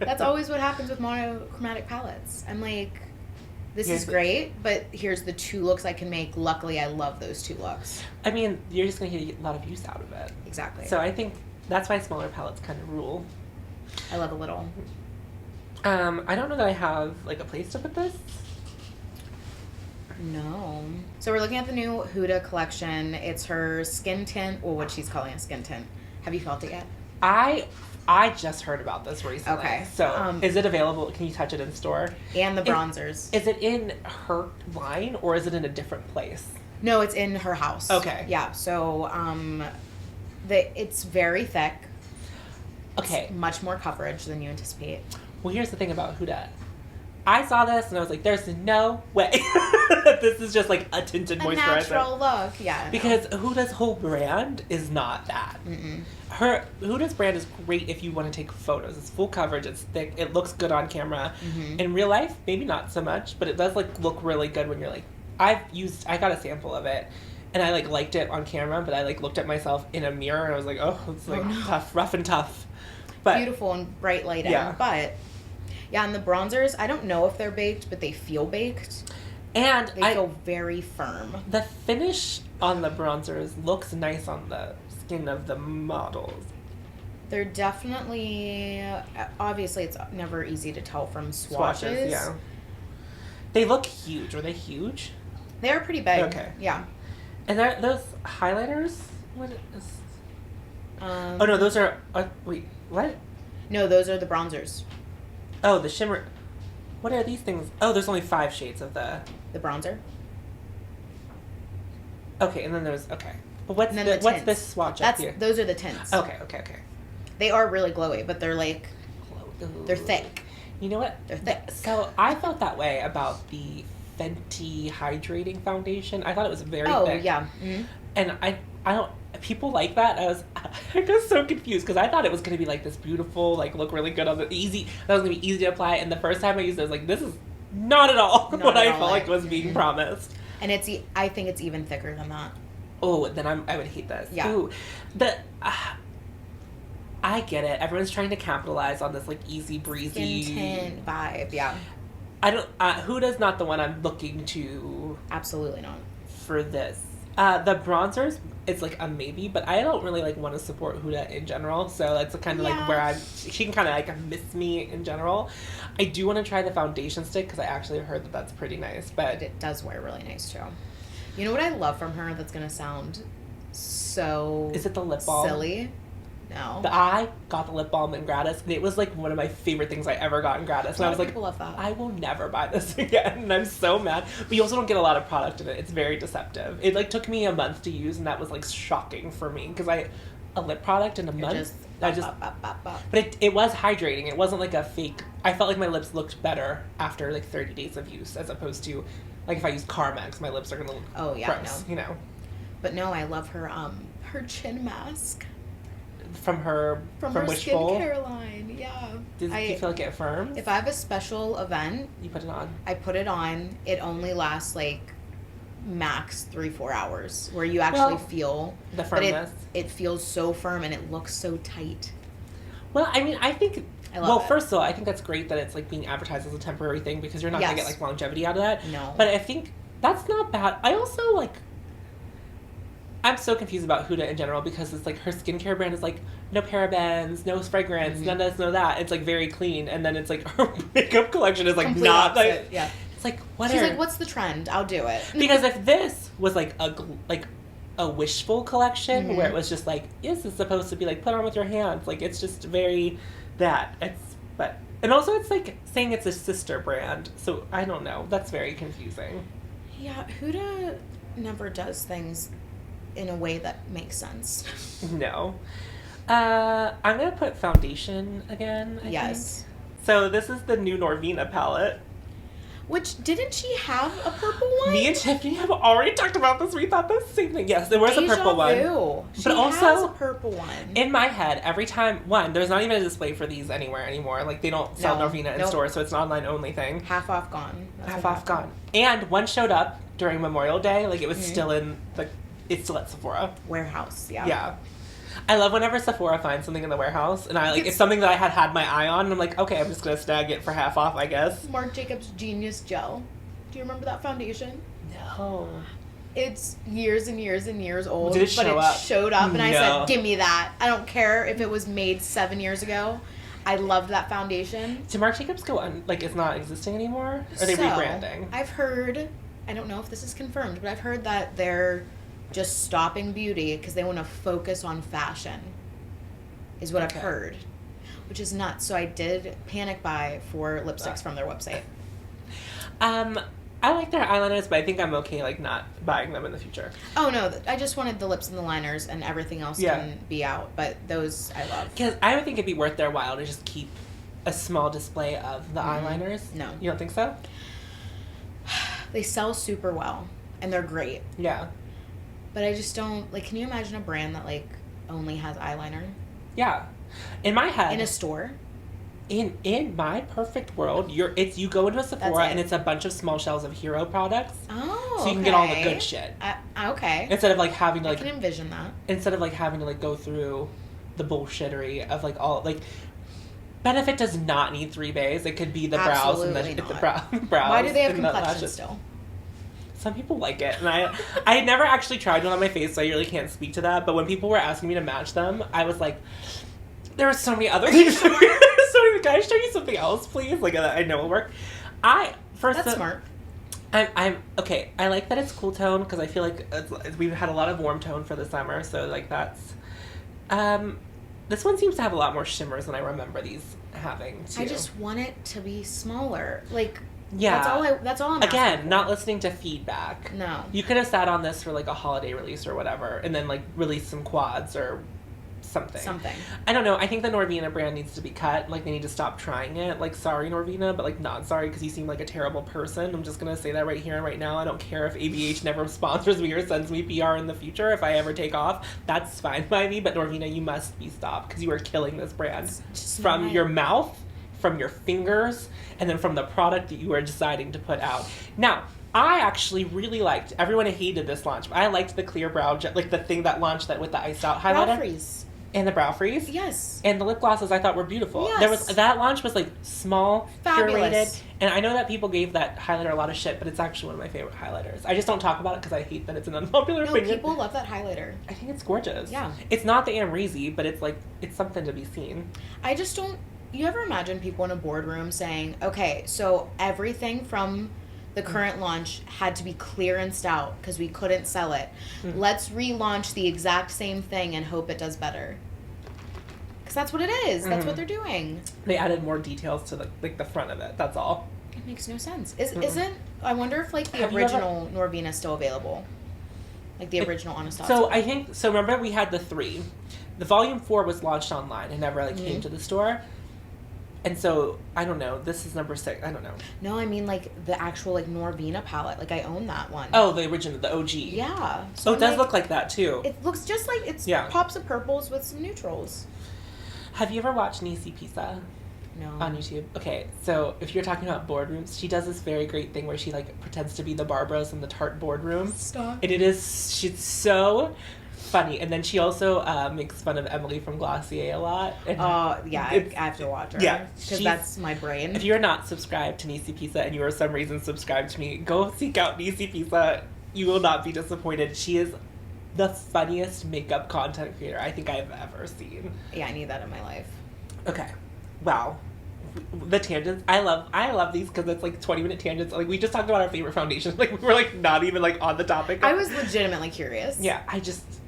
That's always what happens with monochromatic palettes. I'm like, this is great, but here's the 2 looks I can make. Luckily, I love those 2 looks. I mean, you're just going to get a lot of use out of it. Exactly. So I think that's why smaller palettes kind of rule. I love a little. I don't know that I have like a place to put this. No. So we're looking at the new Huda collection. It's her skin tint, or what she's calling a skin tint. Have you felt it yet? I just heard about this recently. Okay. So, is it available? Can you touch it in store? And the bronzers. Is it in her line or is it in a different place? No, it's in her house. Okay. Yeah. So, it's very thick. Okay. It's much more coverage than you anticipate. Well, here's the thing about Huda. I saw this and I was like, there's no way this is just like a tinted moisturizer. A natural look, yeah. Because Huda's whole brand is not that. Huda's brand is great if you want to take photos. It's full coverage, it's thick, it looks good on camera. In real life, maybe not so much, but it does like look really good when you're like, I got a sample of it and I like liked it on camera, but I like looked at myself in a mirror and I was like, oh, it's like tough, rough and tough. But beautiful and bright lighting, but yeah, and the bronzers, I don't know if they're baked, but they feel baked. And they feel very firm. The finish on the bronzers looks nice on the skin of the models. They're definitely, obviously it's never easy to tell from swatches. Yeah. They look huge. Are they huge? They're pretty big. Okay. Yeah. And those highlighters? What is... oh, no, those are... wait, what? No, those are the bronzers. Oh, the shimmer. What are these things? Oh, there's only 5 shades of the bronzer. Okay, and then there's But what's this swatch up here? Those are the tints. Okay. They are really glowy, but they're like they're thick. You know what? They're thick. So I felt that way about the Fenty hydrating foundation. I thought it was very thick. Oh yeah. And I don't. People like that. I got so confused because I thought it was going to be like this beautiful, like look really good on the easy. That was going to be easy to apply. And the first time I used it, I was like, this is not at all what I felt like was being promised. And I think it's even thicker than that. Oh, then I would hate this. Yeah. Ooh, I get it. Everyone's trying to capitalize on this like easy breezy skin tint vibe. Yeah. I don't. Huda's not the one I'm looking to. Absolutely not. For this. The bronzers, it's like a maybe, but I don't really like want to support Huda in general, so that's kind of like where she can kind of like miss me in general. I do want to try the foundation stick because I actually heard that that's pretty nice, but it does wear really nice too. You know what I love from her that's gonna sound so is it the lip balm? Silly. No. I got the lip balm in gratis, and it was like one of my favorite things I ever got in gratis. And I was like, love that. I will never buy this again, and I'm so mad. But you also don't get a lot of product in it. It's very deceptive. It like took me a month to use, and that was like shocking for me because a lip product in a month. But it was hydrating. It wasn't like a fake. I felt like my lips looked better after like 30 days of use, as opposed to like if I use Carmex, my lips are gonna look gross, you know. But no, I love her chin mask. From her Wishful skincare line, yeah. Do you feel like it firms? If I have a special event, you put it on. I put it on. It only lasts like max 3-4 hours, where you actually feel the firmness. But it feels so firm and it looks so tight. Well, I mean, I think. First of all, I think that's great that it's like being advertised as a temporary thing because you're not gonna get like longevity out of that. No. But I think that's not bad. I also like. I'm so confused about Huda in general because it's like her skincare brand is like no parabens, no fragrance, none of this, no that. It's like very clean, and then it's like her makeup collection is like complete not opposite. Like It's like She's like, what's the trend? I'll do it. Because if this was like a wishful collection where it was just like, this is supposed to be like put on with your hands. Like, it's just very that. And also it's like saying it's a sister brand. So I don't know. That's very confusing. Yeah, Huda never does things in a way that makes sense. No. I'm going to put foundation again, I think. So this is the new Norvina palette. Which, didn't she have a purple one? Me and Tiffany have already talked about this. We thought the same thing. Yes, there was a purple one. She has a purple one. In my head, every time, there's not even a display for these anywhere anymore. Like, they don't sell Norvina in stores, so it's an online only thing. Half off gone. Half off gone. And one showed up during Memorial Day. Like, it was still in, like, it's still at Sephora. Warehouse, yeah. Yeah. I love whenever Sephora finds something in the warehouse, and it's something that I had my eye on, and I'm like, okay, I'm just going to snag it for half off, I guess. Marc Jacobs Genius Gel. Do you remember that foundation? No. It's years and years and years old. Did it show up? It showed up, and I said, give me that. I don't care if it was made 7 years ago. I loved that foundation. Did Marc Jacobs go on, like, it's not existing anymore? Or are they rebranding? I've heard, I don't know if this is confirmed, but I've heard that they're just stopping beauty because they want to focus on fashion, is what I've heard, which is nuts. So I did panic buy 4 lipsticks from their website. I like their eyeliners, but I think I'm okay, like, not buying them in the future. Oh, no. I just wanted the lips and the liners, and everything else can be out. But those I love. Because I would think it'd be worth their while to just keep a small display of the eyeliners. No. You don't think so? They sell super well, and they're great. Yeah. But I just don't, like, can you imagine a brand that, like, only has eyeliner? Yeah. In my head. In a store? In my perfect world, you go into a Sephora and it's a bunch of small shelves of hero products. Oh, so you can get all the good shit. Okay. Instead of like having to like. I can envision that. Instead of like having to like go through the bullshittery of like all like. Benefit does not need 3 bays. It could be the brows and the brows. Why do they have complexion still? Some people like it, and I had never actually tried one on my face, so I really can't speak to that. But when people were asking me to match them, I was like, there were so many other things. Can I show you something else, please? Like, I know it'll work. That's smart. I'm okay. I like that it's cool tone because I feel like we've had a lot of warm tone for the summer, so like that's. This one seems to have a lot more shimmers than I remember these having. Too. I just want it to be smaller, like. Yeah. That's all I'm Again, not listening to feedback. No. You could have sat on this for like a holiday release or whatever, and then like release some quads or something. I don't know. I think the Norvina brand needs to be cut. Like, they need to stop trying it. Like, sorry, Norvina, but like, not sorry because you seem like a terrible person. I'm just going to say that right here and right now. I don't care if ABH never sponsors me or sends me PR in the future if I ever take off. That's fine by me, but Norvina, you must be stopped because you are killing this brand. From your mouth, from your fingers, and then from the product that you are deciding to put out. Now, I actually really liked, everyone hated this launch, but I liked the clear brow, like the thing that launched that with the iced out highlighter. Brow freeze. And the brow freeze. Yes. And the lip glosses I thought were beautiful. Yes. That launch was like small, fabulous. curated. And I know that people gave that highlighter a lot of shit, but it's actually one of my favorite highlighters. I just don't talk about it because I hate that it's an unpopular opinion. No, people love that highlighter. I think it's gorgeous. Yeah. It's not the Amrezy, but it's like, it's something to be seen. I just don't, you ever imagine people in a boardroom saying, okay, so everything from the current launch had to be clearanced out because we couldn't sell it. Mm-hmm. Let's relaunch the exact same thing and hope it does better. Because that's what it is. Mm-hmm. That's what they're doing. They added more details to the front of it. That's all. It makes no sense. Isn't, I wonder if like the original Norvina is still available. Like the original Anastasia. So I think, remember we had the 3. The volume 4 was launched online and never came to the store. And so, I don't know. This is number 6. I don't know. No, I mean, like, the actual, like, Norvina palette. Like, I own that one. Oh, the original, the OG. Yeah. So it does look like that, too. It looks just like it's pops of purples with some neutrals. Have you ever watched Nisi Pisa? No. On YouTube? Okay, so if you're talking about boardrooms, she does this very great thing where she, pretends to be the Barbaras in the Tarte boardroom. Stop. And she's so funny. And then she also makes fun of Emily from Glossier a lot. Yeah, I have to watch her. Yeah. Because that's my brain. If you're not subscribed to Nisi Pisa and you for some reason subscribed to me, go seek out Nisi Pisa. You will not be disappointed. She is the funniest makeup content creator I think I've ever seen. Yeah, I need that in my life. Okay. Wow. the tangents. I love these because it's like 20-minute tangents. Like we just talked about our favorite foundations. Like we were like not even like on the topic. I was legitimately curious. Yeah,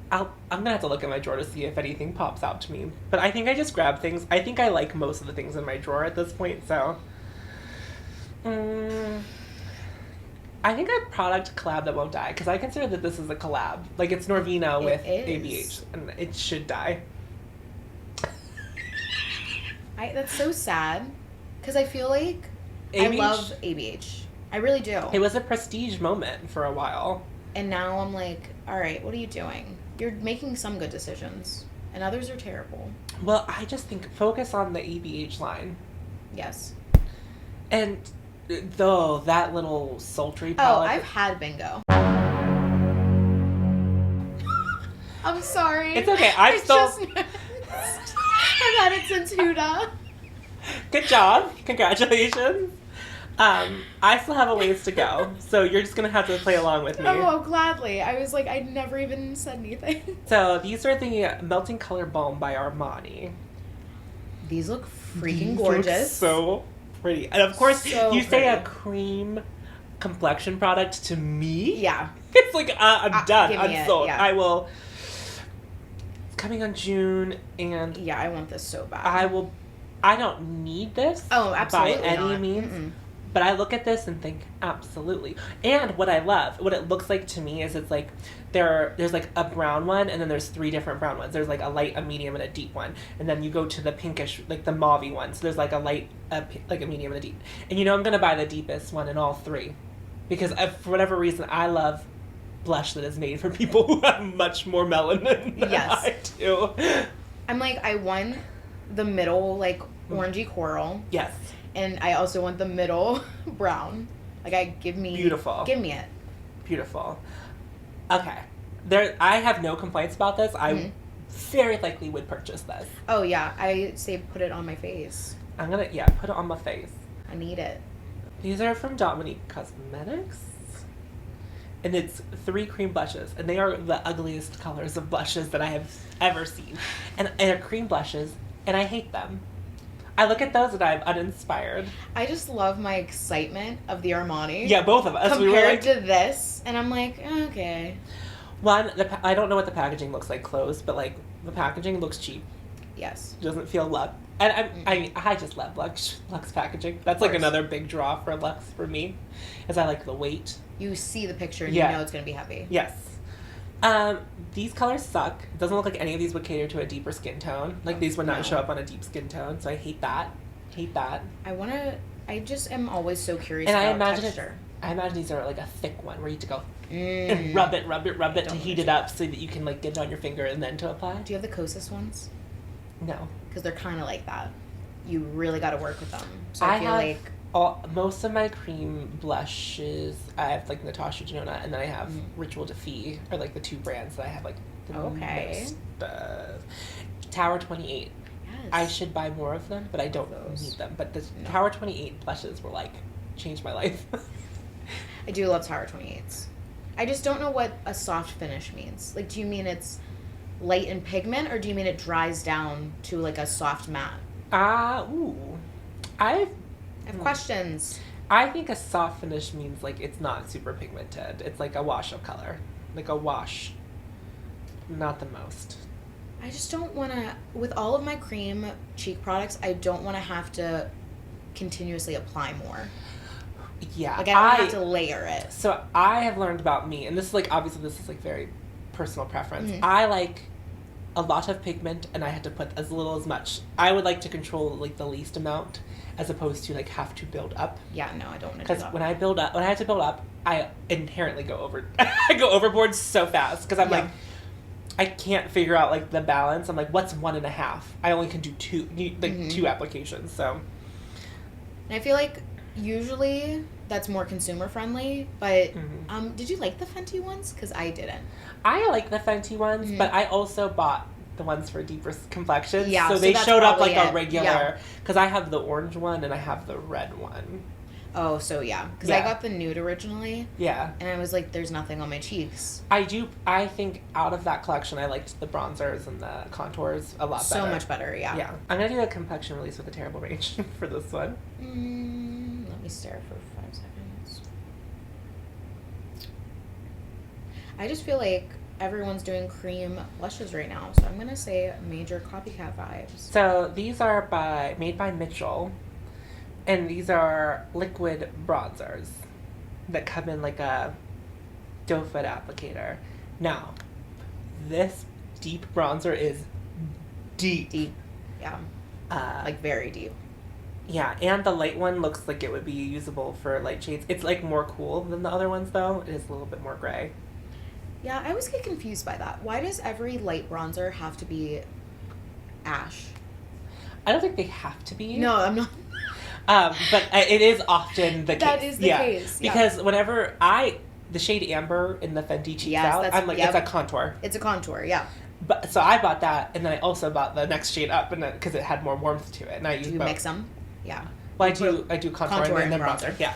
I'm gonna have to look in my drawer to see if anything pops out to me. But I think I just grab things. I think I like most of the things in my drawer at this point. So, I think a product collab that won't die because I consider that this is a collab. Like it's Norvina with ABH, and it should die. That's so sad because I feel like ABH? I love ABH. I really do. It was a prestige moment for a while. And now I'm like, all right, what are you doing? You're making some good decisions, and others are terrible. Well, I just think focus on the ABH line. Yes. And though that little sultry palette. Oh, I've had bingo. I'm sorry. It's okay. I've had it since Huda. Good job. Congratulations. I still have a ways to go, so you're just going to have to play along with me. Oh, gladly. I was like, I never even said anything. So these are the Melting Color Balm by Armani. These look freaking gorgeous. So pretty. And of course, you say a pretty. cream complexion product to me. Yeah. It's like, I'm done. I'm sold. Yeah. I will. It's coming on June, and yeah, I want this so bad. I don't need this. Oh, absolutely by any not. means. Mm-mm. But I look at this and think, absolutely. And what I love, what it looks like to me is it's like there's like a brown one, and then there's 3 different brown ones. There's like a light, a medium, and a deep one. And then you go to the pinkish, like the mauve one. So there's like a light, like a medium, and a deep. And I'm going to buy the deepest one in all 3. Because for whatever reason, I love blush that is made for people who have much more melanin than I do. I'm like, I want the middle, like, orangey coral. Yes. And I also want the middle brown. Like, Beautiful. Give me it. Beautiful. Okay. I have no complaints about this. I very likely would purchase this. Oh, yeah. I say put it on my face. I'm going to, put it on my face. I need it. These are from Dominique Cosmetics. And it's 3 cream blushes. And they are the ugliest colors of blushes that I have ever seen. And they're cream blushes, and I hate them. I look at those and I'm uninspired. I just love my excitement of the Armani. Yeah, both of us. Compared to this, and I'm like, okay. One, I don't know what the packaging looks like closed, but like the packaging looks cheap. Yes. Doesn't feel Luxe. And I just love Luxe packaging. That's like another big draw for Luxe for me, is I like the weight. You see the picture and you know it's going to be heavy. Yes. These colors suck. It doesn't look like any of these would cater to a deeper skin tone. Like these would not show up on a deep skin tone, so I hate that. I just am always so curious and about texture. I imagine these are like a thick one where you have to go and rub it to heat it up so that you can like get it on your finger and then to apply. Do you have the Kosas ones? No. Because they're kind of like that. You really got to work with them. So I feel like most of my cream blushes, I have like Natasha Denona, and then I have Ritual Defy, or like the 2 brands that I have like the most of. Tower 28. Yes. I should buy more of them, but I don't need them. But the Tower 28 blushes were like, changed my life. I do love Tower 28s. I just don't know what a soft finish means. Like, do you mean it's light in pigment, or do you mean it dries down to like a soft matte? I have questions. I think a soft finish means like it's not super pigmented. It's like a wash of color. Like a wash. Not the most. I just don't want to, with all of my cream cheek products, I don't want to have to continuously apply more. Yeah. Like I don't have to layer it. So I have learned about me, and this is like, obviously this is like very personal preference. I like a lot of pigment, and I had to put as little as much. I would like to control like the least amount, as opposed to like have to build up. Yeah, no, I don't want to do that. Because when I have to build up, I inherently go over. I go overboard so fast because I'm like, I can't figure out like the balance. I'm like, what's 1.5? I only can do 2, like 2 applications. So, and I feel like usually that's more consumer friendly. But did you like the Fenty ones? Because I didn't. I like the Fenty ones, but I also bought the ones for deeper complexions. Yeah, so they showed up like a regular. Because I have the orange one and I have the red one. Oh, so yeah. Because Yeah. I got the nude originally. Yeah. And I was like, there's nothing on my cheeks. I think out of that collection, I liked the bronzers and the contours a lot better. So much better, yeah. Yeah. I'm going to do a complexion release with a terrible range for this one. Let me stare for 5 seconds. I just feel like everyone's doing cream blushes right now, so I'm going to say major copycat vibes. So these are made by Mitchell, and these are liquid bronzers that come in like a doe foot applicator. Now, this deep bronzer is deep. Deep, yeah. Like very deep. Yeah, and the light one looks like it would be usable for light shades. It's like more cool than the other ones though. It is a little bit more gray. Yeah, I always get confused by that. Why does every light bronzer have to be ash? I don't think they have to be. No, I'm not. But it is often the case. That is the case. Yeah. Because whenever the shade Amber in the Fenty Cheeks Out, I'm like, it's a contour. It's a contour, yeah. But so I bought that, and then I also bought the next shade up, and because it had more warmth to it, and I use. Do you both. Mix them? Yeah. Well, I do contour and then bronzer. Yeah.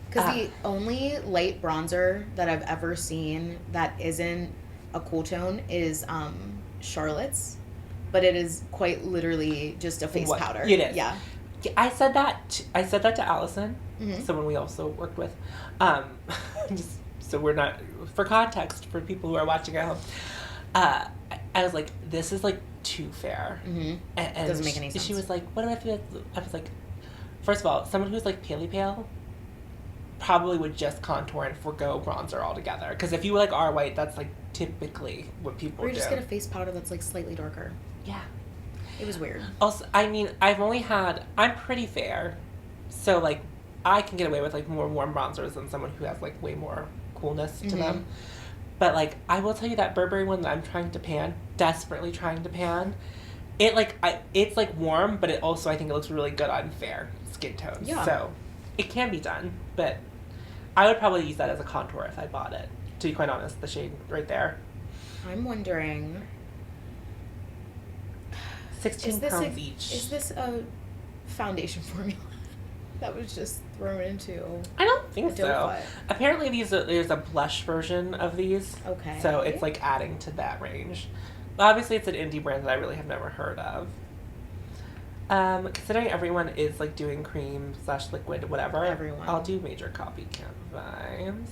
Because the only light bronzer that I've ever seen that isn't a cool tone is Charlotte's, but it is quite literally just a face powder. It is. Yeah. I said that to Allison, someone we also worked with. Just so we're not, for context for people who are watching at home. I was like, this is like too fair. And it doesn't make any sense. She was like, what do I feel? I was like, first of all, someone who's like pale probably would just contour and forgo bronzer altogether. Because if you like are white, that's like typically what people do. Or just get a face powder that's like slightly darker. Yeah. It was weird. Also, I mean, I'm pretty fair, so like I can get away with like more warm bronzers than someone who has like way more coolness to them. But like I will tell you that Burberry one that I'm desperately trying to pan, it's like warm, but it also I think it looks really good on fair skin tones. Yeah. So it can be done, but I would probably use that as a contour if I bought it. To be quite honest, the shade right there. I'm wondering. 16 pounds each. Is this a foundation formula that was just thrown into? I don't think so. Foot? Apparently, there's a blush version of these. Okay. So it's like adding to that range. But obviously, it's an indie brand that I really have never heard of. Considering everyone is like doing cream / liquid, whatever. Everyone. I'll do major copycat vibes.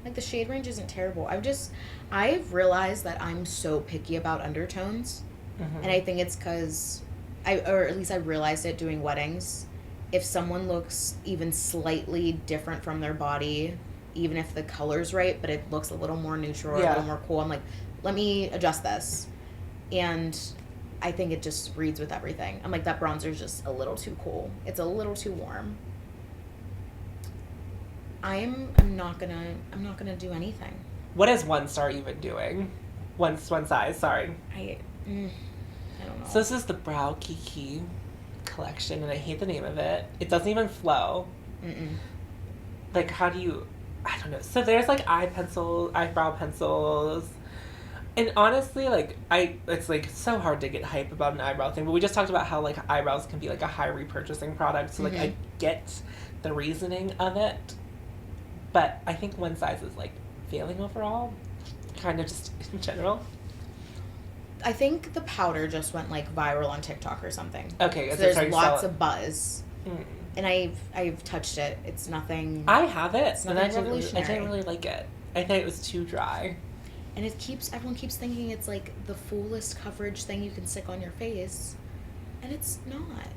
Like the shade range isn't terrible. I've realized that I'm so picky about undertones, and I think it's because or at least I realized it doing weddings. If someone looks even slightly different from their body, even if the color's right, but it looks a little more neutral or a little more cool, I'm like, let me adjust this. And I think it just reads with everything. I'm like, that bronzer's just a little too cool. It's a little too warm. I'm not gonna do anything. What is One Star even doing? One size, sorry. I don't know. So this is the Brow Kiki collection, and I hate the name of it. It doesn't even flow. Like, how do you... I don't know. So there's, like, eyebrow pencils. And honestly, like, it's, like, so hard to get hype about an eyebrow thing. But we just talked about how, like, eyebrows can be, like, a high repurchasing product. So, like, I get the reasoning of it. But I think one size is, like, failing overall. Kind of just in general. I think the powder just went like viral on TikTok or something. Okay, so there's lots of buzz, and I've touched it. It's nothing. I have it, It's nothing revolutionary. I didn't really like it. I thought it was too dry. And everyone keeps thinking it's like the fullest coverage thing you can stick on your face, and it's not.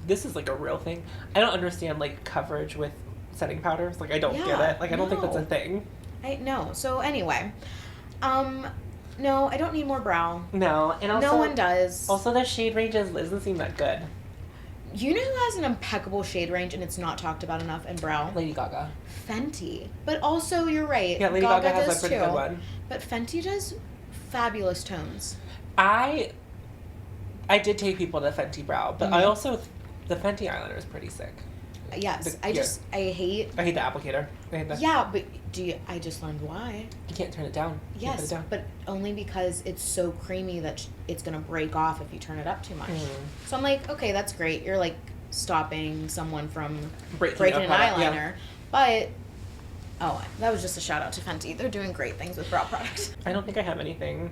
This is like a real thing. I don't understand like coverage with setting powders. Like I don't get it. Like I don't think that's a thing. I know. So anyway, no, I don't need more brow. No, and also no one does. Also, the shade range doesn't seem that good. You know who has an impeccable shade range and it's not talked about enough in brow? Lady Gaga. Fenty. But also, you're right. Yeah, Lady Gaga has a pretty good one. But Fenty does fabulous tones. I did take people to Fenty brow, but I also the Fenty eyeliner is pretty sick. Yes, I hate the applicator. Yeah, but I just learned why. You can't turn it down. Yes, but only because it's so creamy that it's going to break off if you turn it up too much. So I'm like, okay, that's great. You're like stopping someone from breaking an eyeliner. Yeah. But, that was just a shout out to Fenty. They're doing great things with brow products. I don't think I have anything.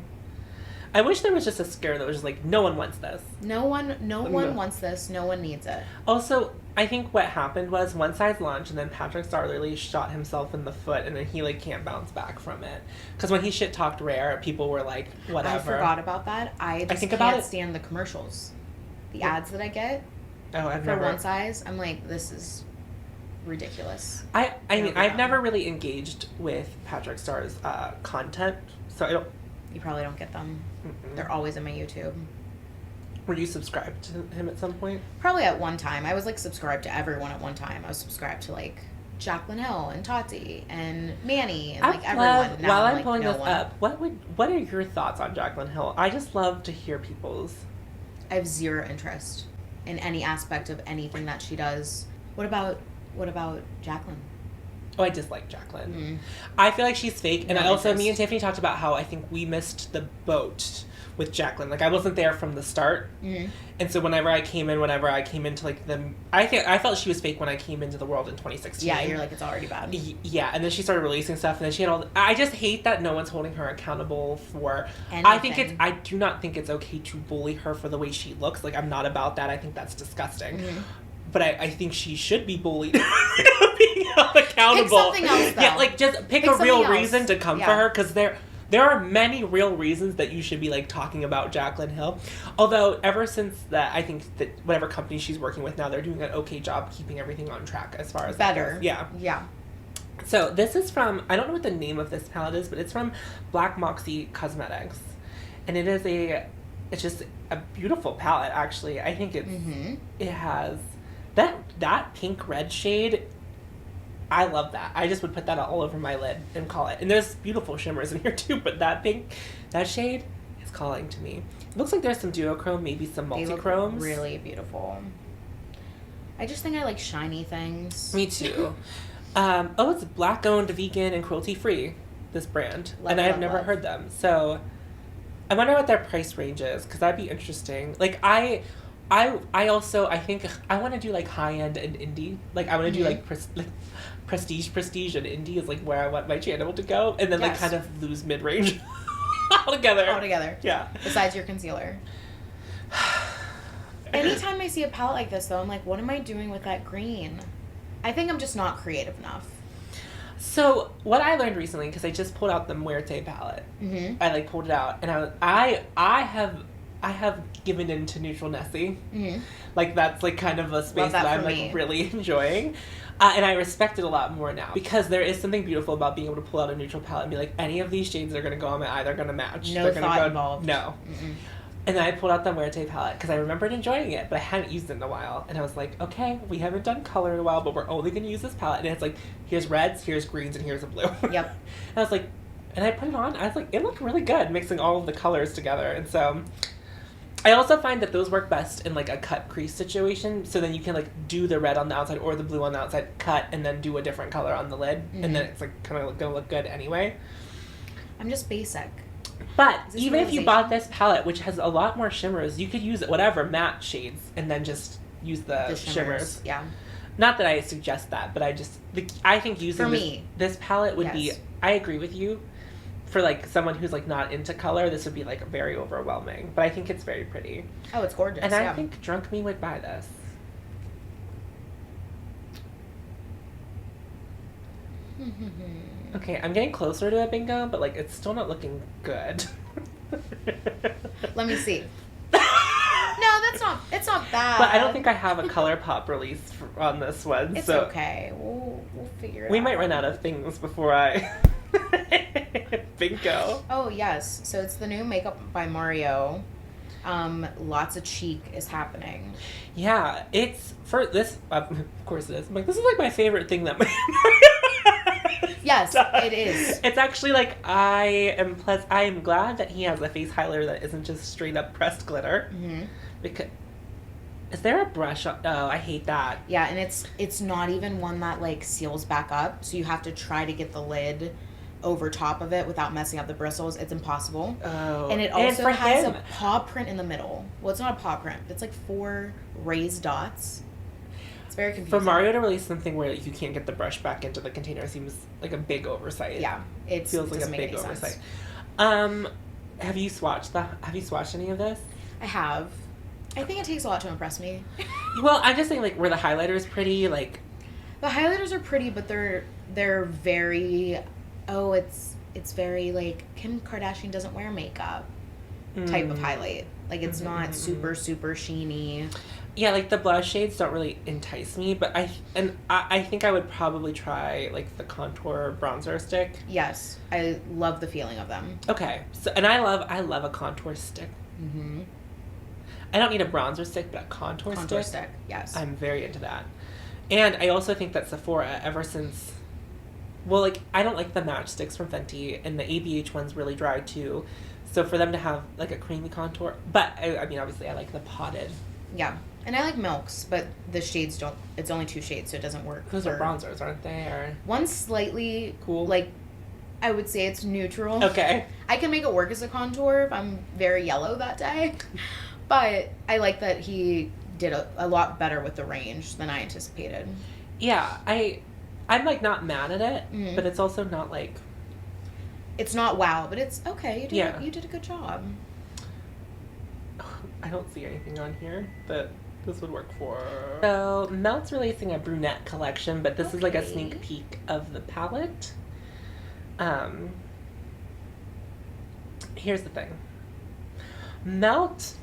I wish there was just a scare that was just like, no one wants this. No one wants this. No one needs it. Also, I think what happened was One Size launched, and then Patrick Star literally shot himself in the foot, and then he like can't bounce back from it. Because when he shit talked Rare, people were like, whatever. I forgot about that. I can't stand the commercials, the ads that I get. Oh, I've for never. One Size. I'm like, this is ridiculous. I mean, I've never really engaged with Patrick Starr's content, so I don't. You probably don't get them. Mm-mm. They're always in my YouTube. Were you subscribed to him at some point? Probably at one time. I was like subscribed to everyone at one time. I was subscribed to like Jaclyn Hill and Tati and Manny and like everyone. Now, while I'm pulling this up, what are your thoughts on Jaclyn Hill? I just love to hear people's. I have zero interest in any aspect of anything that she does. What about Jaclyn? Oh, I dislike Jaclyn. Mm-hmm. I feel like she's fake. And me and Tiffany talked about how I think we missed the boat with Jaclyn. Like, I wasn't there from the start. Mm-hmm. And so whenever I came into, like, I felt she was fake when I came into the world in 2016. Yeah, you're like, it's already bad. Yeah, and then she started releasing stuff, and then she had I just hate that no one's holding her accountable for... anything. I do not think it's okay to bully her for the way she looks. Like, I'm not about that. I think that's disgusting. Mm-hmm. But I think she should be bullied. Being held accountable. Pick something else, though. Yeah, like, just pick a real reason to come for her, because there are many real reasons that you should be, like, talking about Jaclyn Hill. Although, ever since that, I think that whatever company she's working with now, they're doing an okay job keeping everything on track as far as... Better. Yeah. Yeah. So, this is from... I don't know what the name of this palette is, but it's from Black Moxy Cosmetics. And it's just a beautiful palette, actually. I think it has... That pink red shade, I love that. I just would put that all over my lid and call it. And there's beautiful shimmers in here too, but that shade is calling to me. It looks like there's some duochrome, maybe some multichromes. They look really beautiful. I just think I like shiny things. Me too. It's black owned, vegan, and cruelty free, this brand. And I have never heard them. So I wonder what their price range is, because that'd be interesting. Like, I think I want to do like high end and indie. Like, I want to do like prestige and indie is like where I want my channel to go, and then like kind of lose mid range altogether. Yeah. Besides your concealer. Anytime I see a palette like this, though, I'm like, what am I doing with that green? I think I'm just not creative enough. So what I learned recently, because I just pulled out the Muerte palette, I like pulled it out, and I have given into neutral Nessie. Mm-hmm. Like, that's like kind of a space that I'm like really enjoying. And I respect it a lot more now, because there is something beautiful about being able to pull out a neutral palette and be like, any of these shades are going to go on my eye, they're going to match. No thought involved. No. Mm-mm. And then I pulled out the Muerte palette because I remembered enjoying it, but I hadn't used it in a while. And I was like, okay, we haven't done color in a while, but we're only going to use this palette. And it's like, here's reds, here's greens, and here's a blue. Yep. And I was like, and I put it on, I was like, it looked really good mixing all of the colors together. And so... I also find that those work best in like a cut crease situation, so then you can like do the red on the outside or the blue on the outside, cut, and then do a different color on the lid, and then it's like kind of gonna look good anyway. I'm just basic. But even if you bought this palette, which has a lot more shimmers, you could use whatever matte shades and then just use the shimmers. Yeah. Not that I suggest that, but I think using this palette would be. I agree with you. For, like, someone who's, like, not into color, this would be, like, very overwhelming. But I think it's very pretty. Oh, it's gorgeous, and I think Drunk Me would buy this. Okay, I'm getting closer to a bingo, but, like, it's still not looking good. Let me see. No, it's not bad. But I don't think I have a ColourPop release on this one. It's okay. We'll figure it out. We might run out of things before I... Bingo. Oh, yes. So it's the new makeup by Mario. Lots of cheek is happening. Yeah, it's for this. Of course, it is. I'm like, this is like my favorite thing that. Yes, it is. It's actually like I am glad that he has a face highlighter that isn't just straight up pressed glitter. Mm-hmm. Is there a brush? Oh, I hate that. Yeah, and it's not even one that, like, seals back up, so you have to try to get the lid over top of it without messing up the bristles. It's impossible. Oh. And it also has a paw print in the middle. Well, it's not a paw print. It's like 4 raised dots. It's very confusing. For Mario to release something where you can't get the brush back into the container seems like a big oversight. Yeah, it feels like a big oversight. Have you swatched any of this? I have. I think it takes a lot to impress me. Well, I'm just saying, like, were the highlighters pretty? Like, the highlighters are pretty, but they're very. Oh, it's very, like, Kim Kardashian doesn't wear makeup type of highlight. Like, it's not super sheeny. Yeah, like, the blush shades don't really entice me, but I think I would probably try, like, the contour bronzer stick. Yes, I love the feeling of them. Okay, so, and I love a contour stick. Mm-hmm. I don't need a bronzer stick, but a contour stick. Yes. I'm very into that. And I also think that Sephora, ever since... Well, like, I don't like the matchsticks from Fenty, and the ABH one's really dry, too. So for them to have, like, a creamy contour... But, I mean, obviously, I like the potted. Yeah. And I like Milks, but the shades don't... It's only 2 shades, so it doesn't work. Those are bronzers, aren't they? Or... One's slightly... Cool. Like, I would say it's neutral. Okay. I can make it work as a contour if I'm very yellow that day. But I like that he did a lot better with the range than I anticipated. Yeah, I'm, like, not mad at it, but it's also not, like... It's not wow, but it's okay. You did a good job. I don't see anything on here that this would work for. So, Melt's releasing a Brunet collection, but this is, like, a sneak peek of the palette. Here's the thing. Melt...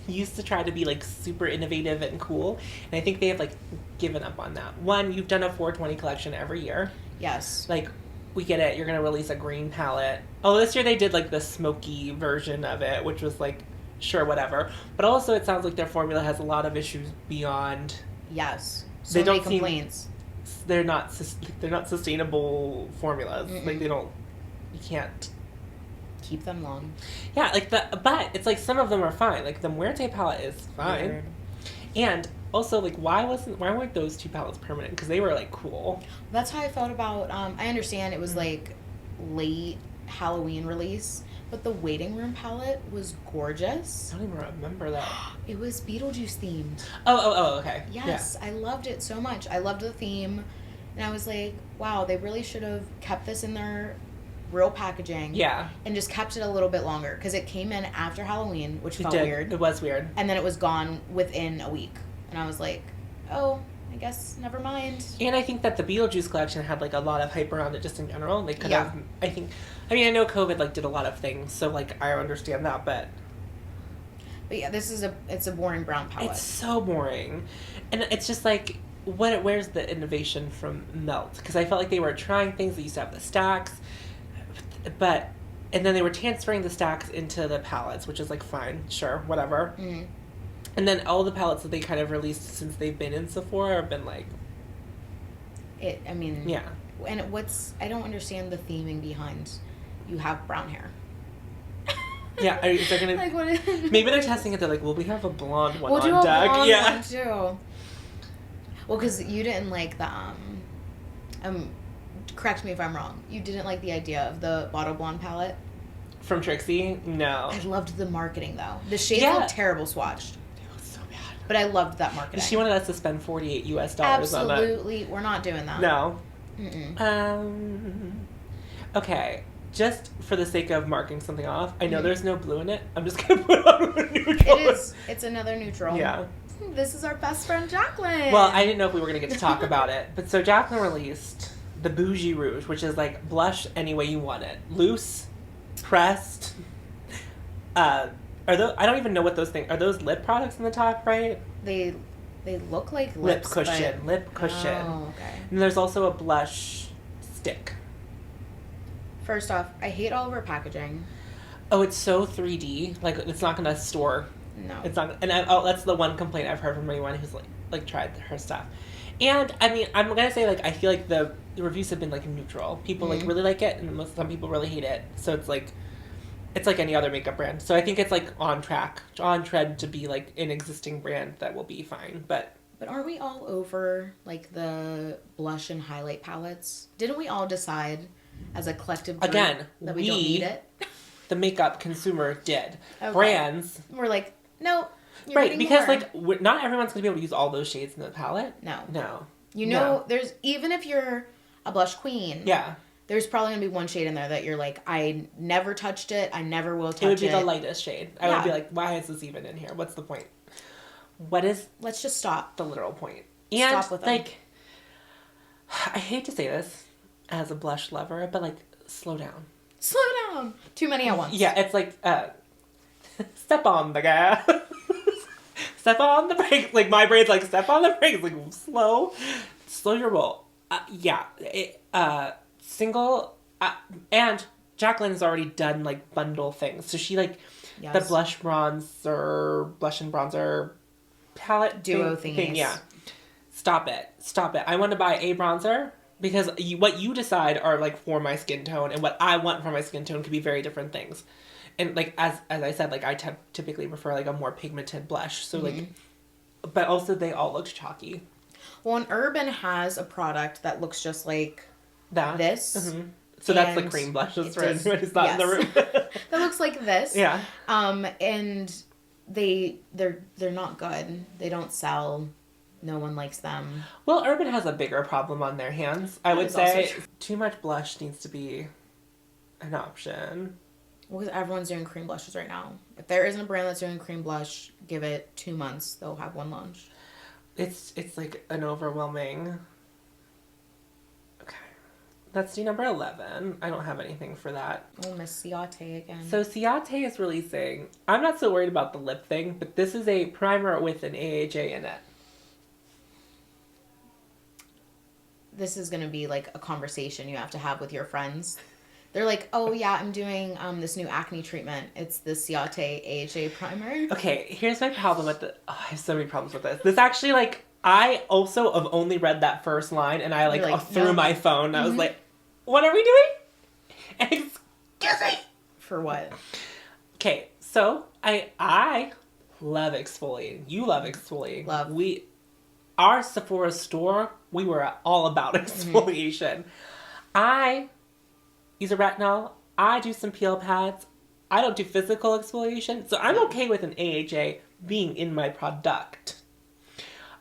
used to try to be, like, super innovative and cool, and I think they have, like, given up on that. One, you've done a 420 collection every year. Yes. Like, we get it, you're gonna release a green palette. Oh, this year they did, like, the smoky version of it, which was, like, sure, whatever. But also it sounds like their formula has a lot of issues beyond... Yes. So they many don't complaints. They're not sustainable formulas. Like, you can't... Keep them long. Yeah, like but it's like some of them are fine. Like the Muerte palette is fine. Weird. And also, like, why weren't those 2 palettes permanent? Because they were, like, cool. That's how I felt about, I understand it was, like, late Halloween release, but the Waiting Room palette was gorgeous. I don't even remember that. It was Beetlejuice themed. Oh, okay. Yes, yeah. I loved it so much. I loved the theme, and I was like, wow, they really should have kept this in their real packaging. Yeah. And just kept it a little bit longer, because it came in after Halloween, which felt weird. It was weird. And then it was gone within a week. And I was like, oh, I guess never mind. And I think that the Beetlejuice collection had, like, a lot of hype around it just in general. They could have, I know COVID, like, did a lot of things, so, like, I understand that, but yeah, it's a boring brown palette. It's so boring. And it's just, like, where's the innovation from Melt? Because I felt like they were trying things. They used to have the stacks, and then they were transferring the stacks into the palettes, which is, like, fine, sure, whatever. Mm-hmm. And then all the palettes that they kind of released since they've been in Sephora have been, like... Yeah. And I don't understand the theming behind you have brown hair. Yeah, is there gonna... Like, what maybe they're testing it, they're like, well, we have a blonde one we'll on do a deck. Blonde yeah. one too. Well, because you didn't like the, correct me if I'm wrong. You didn't like the idea of the bottle blonde palette? From Trixie? No. I loved the marketing, though. The shades looked terrible swatched. They look so bad. But I loved that marketing. She wanted us to spend $48 on that. Absolutely. We're not doing that. No. Mm-mm. Okay. Just for the sake of marking something off, I know there's no blue in it. I'm just going to put on a neutral. It is. It's another neutral. Yeah. This is our best friend, Jaclyn. Well, I didn't know if we were going to get to talk about it. But so Jaclyn released the Bougie Rouge, which is like blush any way you want it. Loose, pressed. Are those, I don't even know what those things... Are those lip products in the top, right? They look like lips, Lip cushion. Oh, okay. And there's also a blush stick. First off, I hate all of her packaging. Oh, it's so 3D. Like, it's not going to store. No. It's not. And that's the one complaint I've heard from anyone who's, like tried her stuff. And, I mean, I'm going to say, like, I feel like the reviews have been, like, neutral. People, like, really like it, and some people really hate it. So it's, like, it's like any other makeup brand. So I think it's like on trend to be like an existing brand that will be fine. But aren't we all over like the blush and highlight palettes? Didn't we all decide as a collective group that we don't need it? The makeup consumer did. Okay. Brands. We're like, no. Right, because like not everyone's going to be able to use all those shades in the palette. No. You know, there's, even if you're a blush queen. Yeah. There's probably going to be one shade in there that you're like, I never touched it. I never will touch it. It would be the lightest shade. I would be like, why is this even in here? What's the point? Let's just stop. The literal point. And stop with like, them. I hate to say this as a blush lover, but like, slow down. Slow down. Too many at once. Yeah, it's like, step on the gas. Step on the brake. Like, my brain's like, step on the brakes. Like, slow your roll. Single, and Jaclyn's already done like bundle things, so she like the blush and bronzer palette duo thing. Yeah, stop it. I want to buy a bronzer because what you decide are like for my skin tone, and what I want for my skin tone could be very different things. And like as I said, like I typically prefer like a more pigmented blush. So like, but also they all look chalky. Well, and Urban has a product that looks just like this. Mm-hmm. So that's the cream blushes for anyone who's not in the room. That looks like this. Yeah. And they're not good. They don't sell. No one likes them. Well, Urban has a bigger problem on their hands. I would say too much blush needs to be an option. Well, because everyone's doing cream blushes right now. If there isn't a brand that's doing cream blush, give it 2 months. They'll have one launch. It's like an overwhelming. Okay. Let's do number 11. I don't have anything for that. Oh, Miss Ciate again. So Ciate is releasing. I'm not so worried about the lip thing, but this is a primer with an AHA in it. This is going to be like a conversation you have to have with your friends. They're like, oh yeah, I'm doing this new acne treatment. It's the Ciate AHA primer. Okay, here's my problem with I have so many problems with this. This actually, like, I also have only read that first line, and I like threw my phone. I was like, what are we doing? Excuse me. For what? Okay, so I love exfoliating. You love exfoliating. Love. Our Sephora store, we were all about exfoliation. I use a retinol. I do some peel pads. I don't do physical exfoliation, so I'm okay with an AHA being in my product.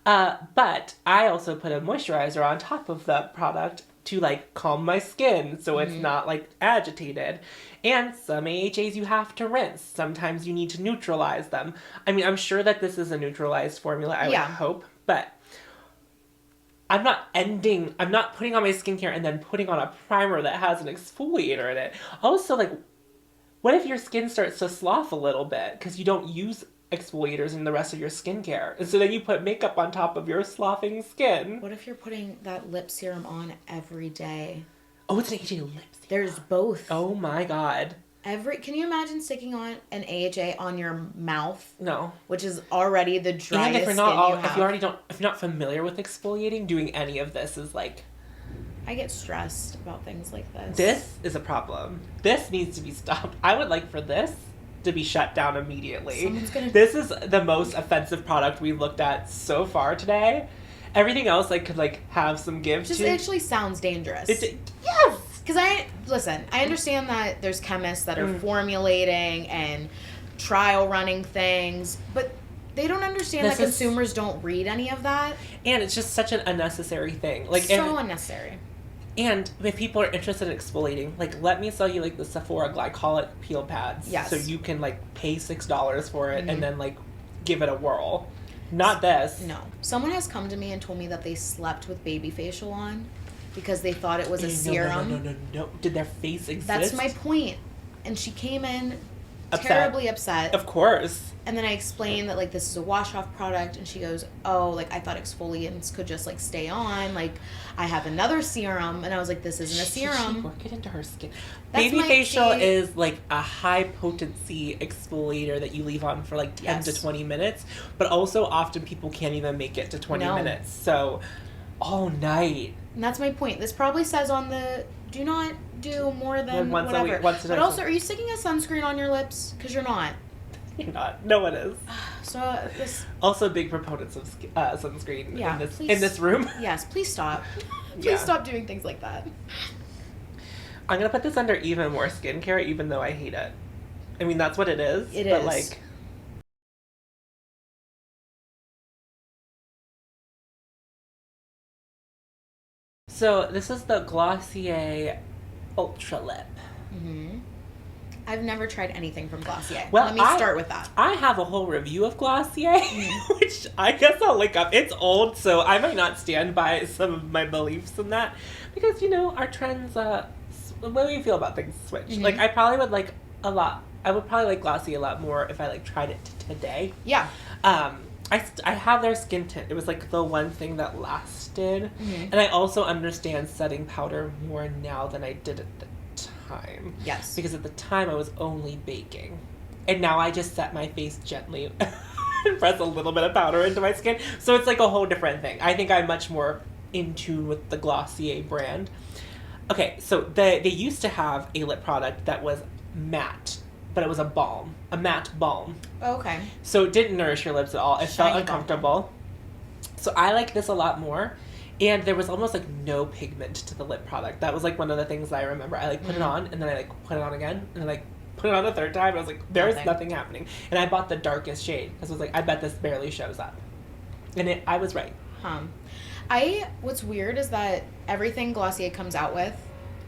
But I also put a moisturizer on top of the product to like calm my skin so it's not like agitated. And some AHAs you have to rinse. Sometimes you need to neutralize them. I mean, I'm sure that this is a neutralized formula, I would hope, but I'm not putting on my skincare and then putting on a primer that has an exfoliator in it. Also, like, what if your skin starts to slough a little bit because you don't use exfoliators in the rest of your skincare? And so then you put makeup on top of your sloughing skin. What if you're putting that lip serum on every day? Oh, it's an AHA lip serum. There's both. Oh my god. Can you imagine sticking on an AHA on your mouth? No. Which is already the driest and skin you have. If you're not familiar with exfoliating, doing any of this is like... I get stressed about things like this. This is a problem. This needs to be stopped. I would like for this to be shut down immediately. This is the most offensive product we've looked at so far today. Everything else I could like have some give to. It actually sounds dangerous. Yes! Because I understand that there's chemists that are formulating and trial running things, but they don't understand that consumers don't read any of that. And it's just such an unnecessary thing. Like unnecessary. And if people are interested in exfoliating, like, let me sell you like the Sephora glycolic peel pads. Yes. So you can like pay $6 for it and then like give it a whirl. Not this. No. Someone has come to me and told me that they slept with baby facial on because they thought it was a serum. No. Did their face exist? That's my point. And she came in terribly upset. Of course. And then I explained that, like, this is a wash-off product, and she goes, oh, like, I thought exfoliants could just, like, stay on. Like, I have another serum. And I was like, this isn't a serum. She work it into her skin. Baby facial is, like, a high-potency exfoliator that you leave on for, like, 10 to 20 minutes. But also, often people can't even make it to 20 minutes. So, all night. And that's my point. This probably says on the Do not do more than once whatever. a week, once a But day. also, are you sticking a sunscreen on your lips? Because you're not. You're not. No one is. So this. Also, big proponents of sunscreen Yeah, in this room. Yes, please stop. Please Yeah. stop doing things like that. I'm gonna put this under even more skincare, even though I hate it. I mean, that's what it is. It but is. Like, so this is the Glossier Ultralip. Mm-hmm. I've never tried anything from Glossier. Well, Let me start with that. I have a whole review of Glossier, which I guess I'll link up. It's old, so I might not stand by some of my beliefs in that. Because, you know, our trends, the way we feel about things switch. Mm-hmm. Like, I would probably like Glossier a lot more if I, like, tried it today. Yeah. I have their skin tint. It was, like, the one thing that lasted. Mm-hmm. And I also understand setting powder more now than I did at the time. Yes. Because at the time I was only baking. And now I just set my face gently and press a little bit of powder into my skin. So it's like a whole different thing. I think I'm much more in tune with the Glossier brand. Okay, so they used to have a lip product that was matte, but it was a matte balm. Oh, okay. So it didn't nourish your lips at all. It Shiny felt uncomfortable. So I like this a lot more. And there was almost like no pigment to the lip product. That was like one of the things I remember. I like put it on and then I like put it on again and then like put it on a third time. And I was like, there's nothing happening. And I bought the darkest shade because I was like, I bet this barely shows up. And I was right. What's weird is that everything Glossier comes out with,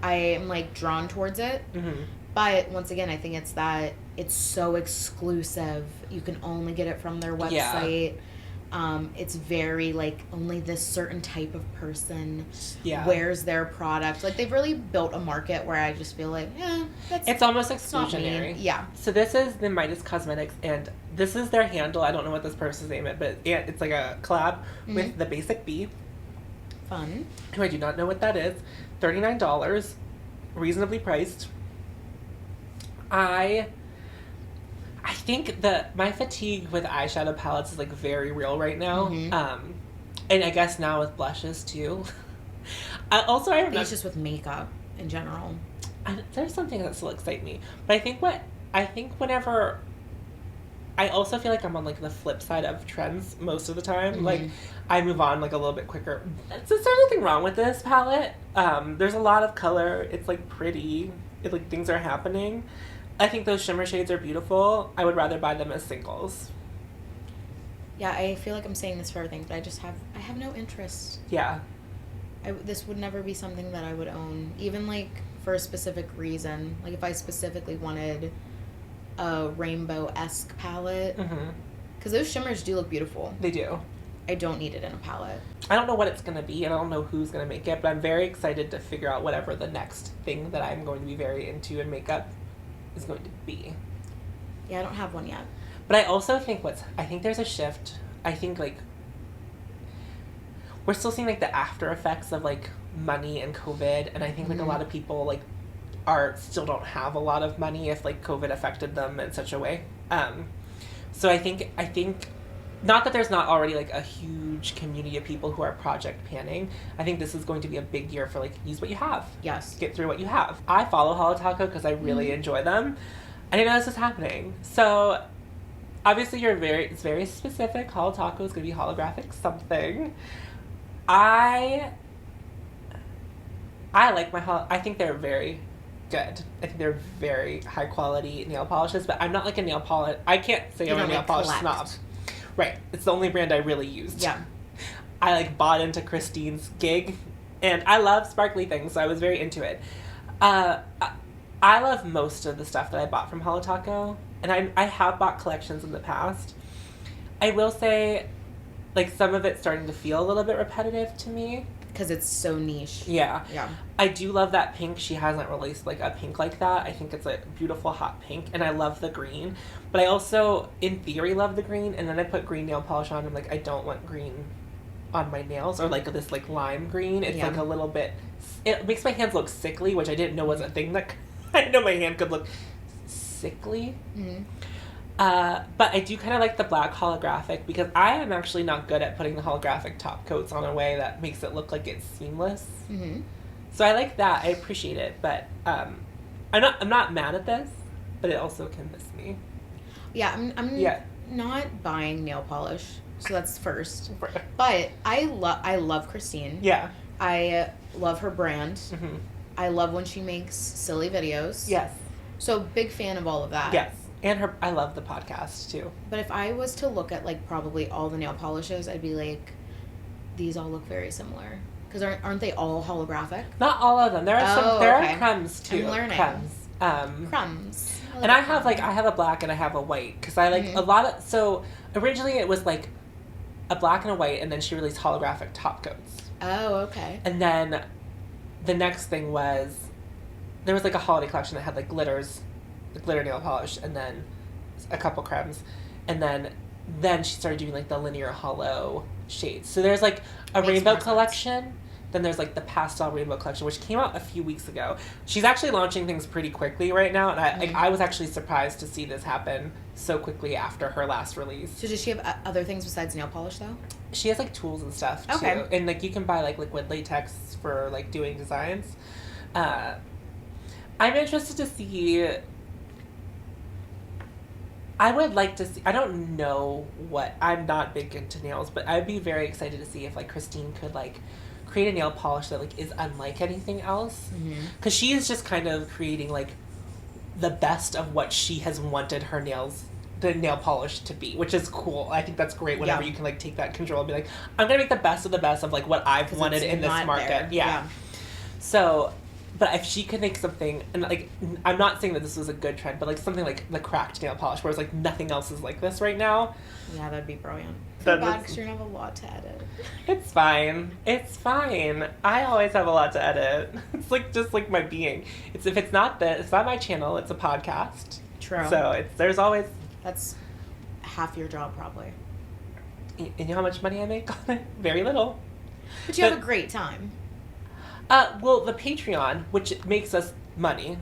I am like drawn towards it. Mm-hmm. But once again, I think it's that it's so exclusive. You can only get it from their website. Yeah. It's very like only this certain type of person wears their product. Like they've really built a market where I just feel like, it's almost exclusionary. Yeah. So this is the Midas Cosmetics, and this is their handle. I don't know what this person's name is, but it's like a collab with the Basic Bee. Fun. Who I do not know what that is. $39, reasonably priced. I think that my fatigue with eyeshadow palettes is like very real right now. Mm-hmm. And I guess now with blushes too. I remember it's just with makeup in general. There's something that still excites me, but I think whenever I also feel like I'm on like the flip side of trends most of the time. Mm-hmm. Like I move on like a little bit quicker. So there's nothing wrong with this palette. There's a lot of color. It's like pretty. Like things are happening. I think those shimmer shades are beautiful. I would rather buy them as singles. Yeah, I feel like I'm saying this for everything, but I have no interest. Yeah. This would never be something that I would own, even like for a specific reason. Like if I specifically wanted a rainbow-esque palette. Because those shimmers do look beautiful. They do. I don't need it in a palette. I don't know what it's going to be, and I don't know who's going to make it, but I'm very excited to figure out whatever the next thing that I'm going to be very into in makeup is going to be. Yeah, I don't have one yet. But I also think I think there's a shift. I think like we're still seeing like the after effects of like money and COVID, and I think like a lot of people like still don't have a lot of money if like COVID affected them in such a way. So I think not that there's not already like a huge community of people who are project panning. I think this is going to be a big year for like use what you have. Yes. Get through what you have. I follow Holotaco because I really enjoy them. I didn't know this was happening. So obviously it's very specific. Holotaco is going to be holographic something. I like I think they're very good. I think they're very high quality nail polishes, but I'm not like a nail polish. I can't say I'm a nail polish snob. Right. It's the only brand I really used. Yeah. I like bought into Christine's gig, and I love sparkly things, so I was very into it. I love most of the stuff that I bought from Holotaco, and I have bought collections in the past. I will say, like, some of it's starting to feel a little bit repetitive to me. Because it's so niche. Yeah. Yeah. I do love that pink. She hasn't released, like, a pink like that. I think it's a beautiful hot pink, and I love the green. But I also, in theory, love the green, and then I put green nail polish on, and I'm like, I don't want green on my nails, or, like, this, like, lime green. It's, like, a little bit... It makes my hands look sickly, which I didn't know was a thing that... I didn't know my hand could look sickly. Mm-hmm. But I do kind of like the black holographic because I am actually not good at putting the holographic top coats on a way that makes it look like it's seamless. Mm-hmm. So I like that. I appreciate it, but I'm not mad at this, but it also can miss me. Yeah, I'm not buying nail polish, so that's first. Right. But I love Christine. Yeah. I love her brand. Mm-hmm. I love when she makes silly videos. Yes. So big fan of all of that. Yes. And I love the podcast too. But if I was to look at like probably all the nail polishes, I'd be like, these all look very similar. Because aren't they all holographic? Not all of them. There are are crumbs too. I'm learning. Crumbs. And I have a black and I have a white because I like a lot of. So originally it was like a black and a white, and then she released holographic top coats. Oh, okay. And then the next thing was there was like a holiday collection that had like glitters, the glitter nail polish, and then a couple crembs, and then she started doing like the linear hollow shades. So there's like a rainbow collection. Then there's like the pastel rainbow collection, which came out a few weeks ago. She's actually launching things pretty quickly right now, and I was actually surprised to see this happen so quickly after her last release. So does she have other things besides nail polish though? She has like tools and stuff too, and like you can buy like liquid latex for like doing designs. I'm interested to see. I would like to see. I don't know what. I'm not big into nails, but I'd be very excited to see if like Christine could like create a nail polish that like is unlike anything else, because she is just kind of creating like the best of what she has wanted her the nail polish to be, which is cool. I think that's great whenever you can like take that control and be like, I'm gonna make the best of the best of like what I've wanted in this market. Yeah. So, but if she could make something, and like I'm not saying that this was a good trend, but like something like the cracked nail polish, where it's like nothing else is like this right now. Yeah, that'd be brilliant. Too bad because you're gonna have a lot to edit. It's fine. It's fine. I always have a lot to edit. It's like just like my being. It's if it's not my channel. It's a podcast. True. So there's always. That's half your job probably. And you know how much money I make on it? Very little. But you have a great time. Well, the Patreon, which makes us money,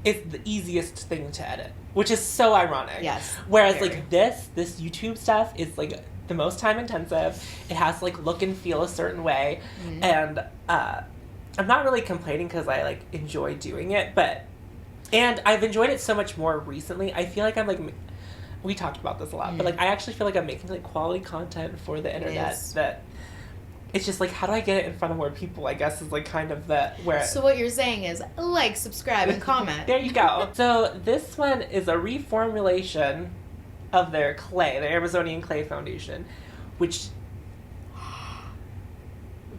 is the easiest thing to edit, which is so ironic. Yes. Whereas like this YouTube stuff is like the most time intensive. It has to like look and feel a certain way, and I'm not really complaining because I like enjoy doing it, and I've enjoyed it so much more recently. I feel like I'm like, we talked about this a lot, but like I actually feel like I'm making like quality content for the internet that. It's just like, how do I get it in front of more people, I guess, is like kind of where... So what you're saying is, like, subscribe, and comment. There you go. So this one is a reformulation of their clay, the Amazonian Clay Foundation, which...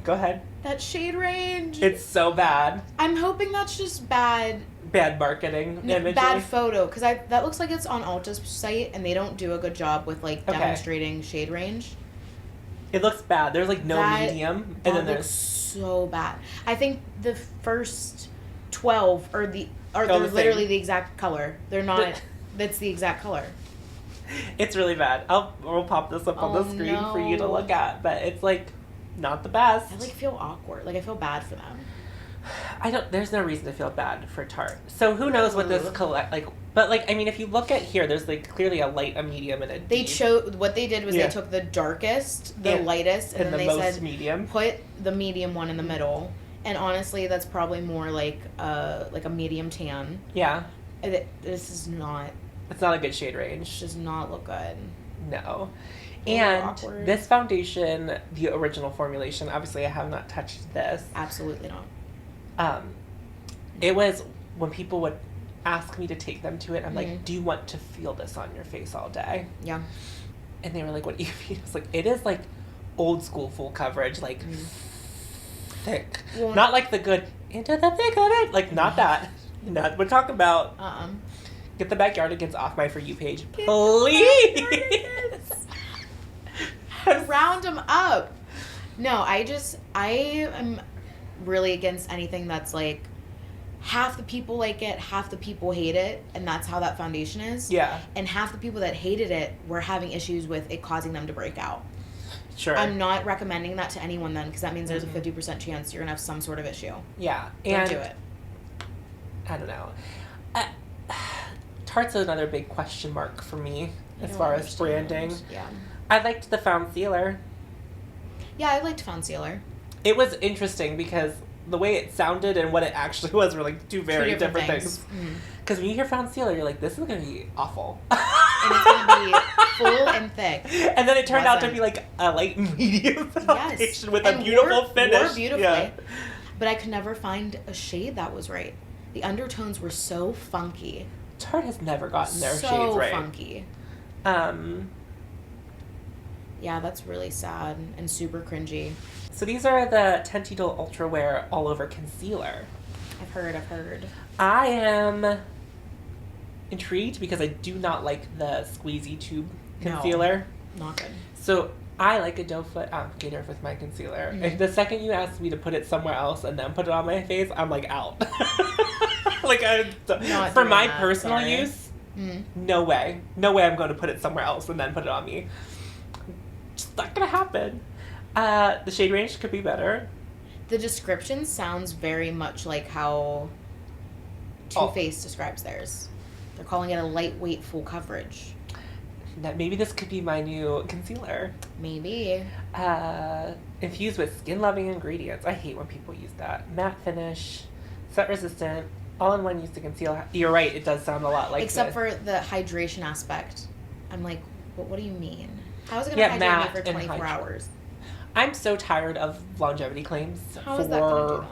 Go ahead. That shade range. It's so bad. I'm hoping that's just bad... Bad marketing imagery. Bad photo, because that looks like it's on Ulta's site, and they don't do a good job with, like, demonstrating shade range. It looks bad. There's like no medium, and then there's so bad. I think the first 12 are they're literally the exact color. They're not. That's the exact color. It's really bad. We'll pop this up on the screen for you to look at, but it's like not the best. I like feel awkward. Like I feel bad for them. There's no reason to feel bad for Tarte. So who knows what this but like, I mean, if you look at here, there's like clearly a light, a medium, and a deep. What they did was they took the darkest, the lightest, and then they said medium. Put the medium one in the middle. And honestly, that's probably more like a medium tan. Yeah. This is not. It's not a good shade range. Does not look good. No. And this foundation, the original formulation, obviously I have not touched this. Absolutely not. It was when people would ask me to take them to it, I'm like, do you want to feel this on your face all day? Yeah. And they were like, what do you mean? It's like, it is like old school full coverage, like thick. Well, not like the good into the thick of it. Like, not that. Not we're talking about. Get the Backyardigans off my For You page, please. Round them up. No, I am really against anything that's like half the people like it, half the people hate it, and that's how that foundation is. Yeah. And half the people that hated it were having issues with it causing them to break out. Sure. I'm not recommending that to anyone then, because that means there's a 50% chance you're gonna have some sort of issue. Yeah. Don't do it. I don't know. Tarte's another big question mark for me as far as branding. Yeah. I liked the Found Sealer. Yeah, I liked Found Sealer. It was interesting because the way it sounded and what it actually was were like two very different things. Because when you hear concealer, you're like, this is going to be awful. And it's going to be full and thick. And then it turned out to be like a light medium foundation with a beautiful finish. Wore beautifully. Yeah. But I could never find a shade that was right. The undertones were so funky. Tarte has never gotten their shades right. So funky. Yeah, that's really sad and super cringy. So these are the Tentadol Ultra Wear All Over Concealer. I've heard. I am intrigued because I do not like the squeezy tube concealer. No, not good. So I like a doe foot applicator with my concealer. If the second you ask me to put it somewhere else and then put it on my face, I'm like out. Like for my personal use, no way. No way I'm going to put it somewhere else and then put it on me. Just not going to happen. The shade range could be better. The description sounds very much like how Too Faced describes theirs. They're calling it a lightweight full coverage. Maybe this could be my new concealer. Maybe. Infused with skin-loving ingredients. I hate when people use that. Matte finish, sweat-resistant, all-in-one use to conceal. You're right, it does sound a lot like Except for the hydration aspect. I'm like, what do you mean? How is it going to hydrate me for 24 hours? I'm so tired of longevity claims. How is that going to do that?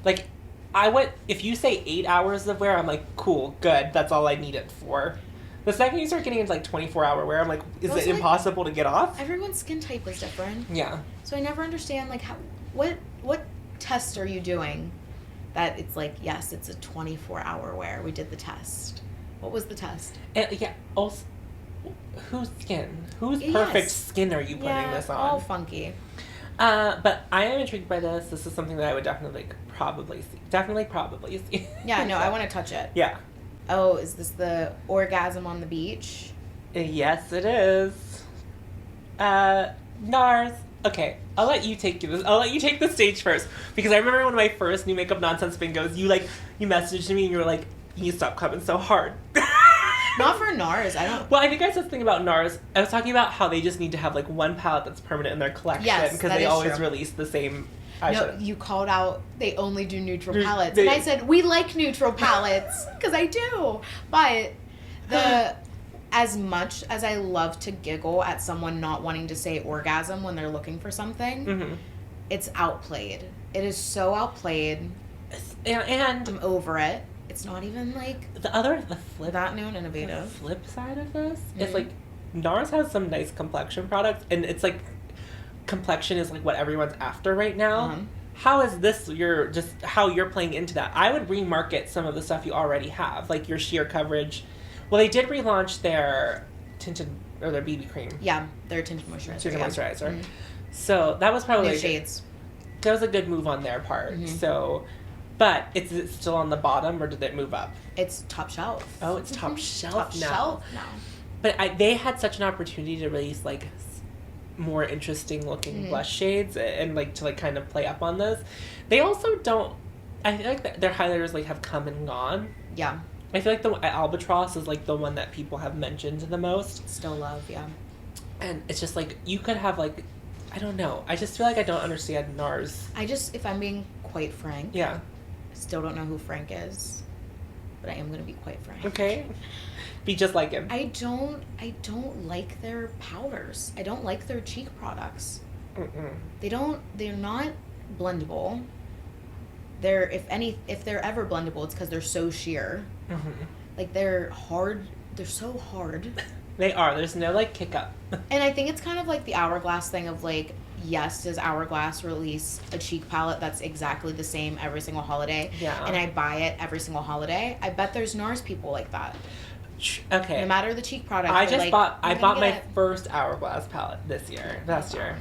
Like, if you say 8 hours of wear, I'm like, cool, good, that's all I need it for. The second you start getting into, like, 24-hour wear, I'm like, is it impossible to get off? Everyone's skin type is different. Yeah. So I never understand, like, what test are you doing that it's like, yes, it's a 24-hour wear. We did the test. What was the test? Yeah, also, whose skin? Whose perfect skin are you putting this on? All funky. But I am intrigued by this. This is something that I would definitely probably see. Yeah, no, I want to touch it. Yeah. Oh, is this the orgasm on the beach? Yes, it is. NARS. Okay, I'll let you take this. I'll let you take the stage first because I remember one of my first new makeup nonsense bingos. You messaged me and you were like, "You need to stop coming so hard." Not for NARS. I don't. Well, I think I said something about NARS. I was talking about how they just need to have like one palette that's permanent in their collection because they always release the same. No, you called out they only do neutral palettes. And I said, we like neutral palettes, because I do. But as much as I love to giggle at someone not wanting to say orgasm when they're looking for something, it's outplayed. It is so outplayed. And I'm over it. It's not even like... The flip... That new and innovative. The flip side of this is like, NARS has some nice complexion products, and it's like... complexion is like what everyone's after right now. How is this how you're playing into that? I would remarket some of the stuff you already have, like your sheer coverage. Well, they did relaunch their tinted or their BB cream. Yeah, their tinted moisturizer. So that was probably new shades. That was a good move on their part. So, but is it still on the bottom or did it move up? It's top shelf. Oh, it's top shelf now. Top shelf now. But they had such an opportunity to release like more interesting looking blush shades and like to like kind of play up on those. They also don't. I feel like their highlighters like have come and gone. Yeah. I feel like the Albatross is like the one that people have mentioned the most. Still love, yeah. And it's just like you could have like, I don't know. I just feel like I don't understand NARS. If I'm being quite frank. Yeah. I still don't know who Frank is, but I am going to be quite frank. Okay. Be just like him. I don't like their powders. I don't like their cheek products. They're not blendable. If they're ever blendable, it's because they're so sheer. Like they're hard. They're so hard. They are. There's no like kick up. And I think it's kind of like the Hourglass thing of like, yes, does Hourglass release a cheek palette that's exactly the same every single holiday? Yeah. And I buy it every single holiday. I bet there's NARS people like that. Okay. No matter the cheek product. I bought my first Hourglass palette last year.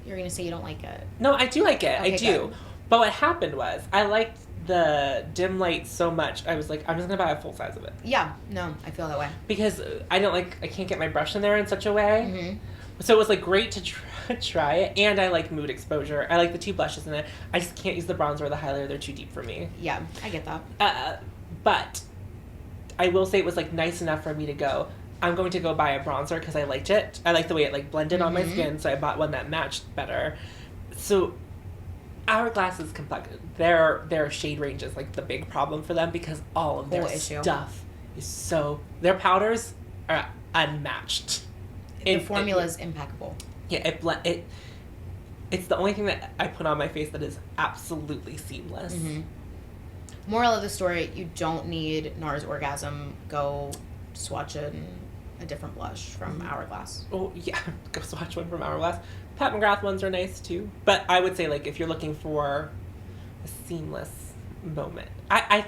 You're going to say you don't like it. No, I do like it. Okay, I do. good. But what happened was I liked the dim light so much. I was like, I'm just going to buy a full size of it. Yeah. No, I feel that way. Because I can't get my brush in there in such a way. So it was like great to try it. And I like mood exposure. I like the two blushes in it. I just can't use the bronzer or the highlighter. They're too deep for me. Yeah, I get that. But I will say it was like nice enough for me to go, I'm going to go buy a bronzer because I liked it. I liked the way it like blended on my skin, so I bought one that matched better. So Hourglass's complex. Their shade range is like the big problem for them because all of their stuff is so. Their powders are unmatched. The formula is impeccable. Yeah, it's the only thing that I put on my face that is absolutely seamless. Mm-hmm. Moral of the story: you don't need NARS Orgasm. Go swatch a different blush from Hourglass. Oh yeah, go swatch one from Hourglass. Pat McGrath ones are nice too, but I would say like if you're looking for a seamless moment, I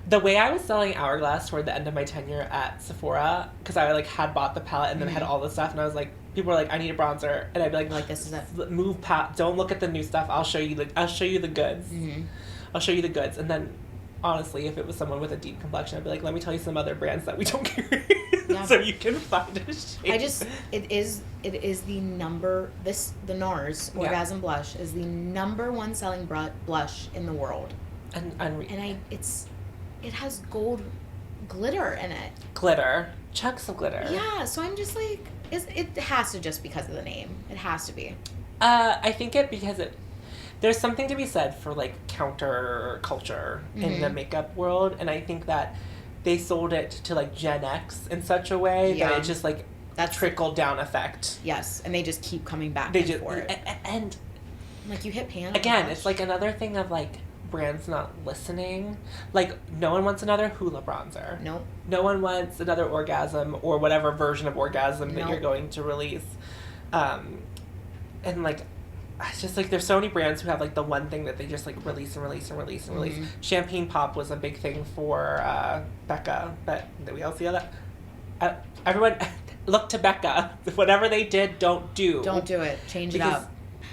the way I was selling Hourglass toward the end of my tenure at Sephora, because I like had bought the palette and then had all this stuff, and I was like, people were like, I need a bronzer, and I'd be like this is it. Move pat, don't look at the new stuff. I'll show you the goods. I'll show you the goods, and then honestly, if it was someone with a deep complexion, I'd be like, let me tell you some other brands that we don't carry. Yeah. So you can find a shade. It is the NARS Orgasm blush is the #1 selling blush in the world. It has gold glitter in it. Glitter. Chunks of glitter. Yeah, so I'm just like, it has to just because of the name. It has to be. I think there's something to be said for like counter culture in the makeup world, and I think that they sold it to like Gen X in such a way that it just like that's trickled down effect. Yes, and they just keep coming back for it. And like you hit pan again, it's like another thing of like brands not listening. Like no one wants another Hula bronzer. Nope. No one wants another Orgasm or whatever version of Orgasm that you're going to release. And like it's just like there's so many brands who have like the one thing that they just like release and release and release and release. Champagne Pop was a big thing for Becca, but did we all see all that? Everyone look to Becca. Whatever they did, don't do it. Change it up.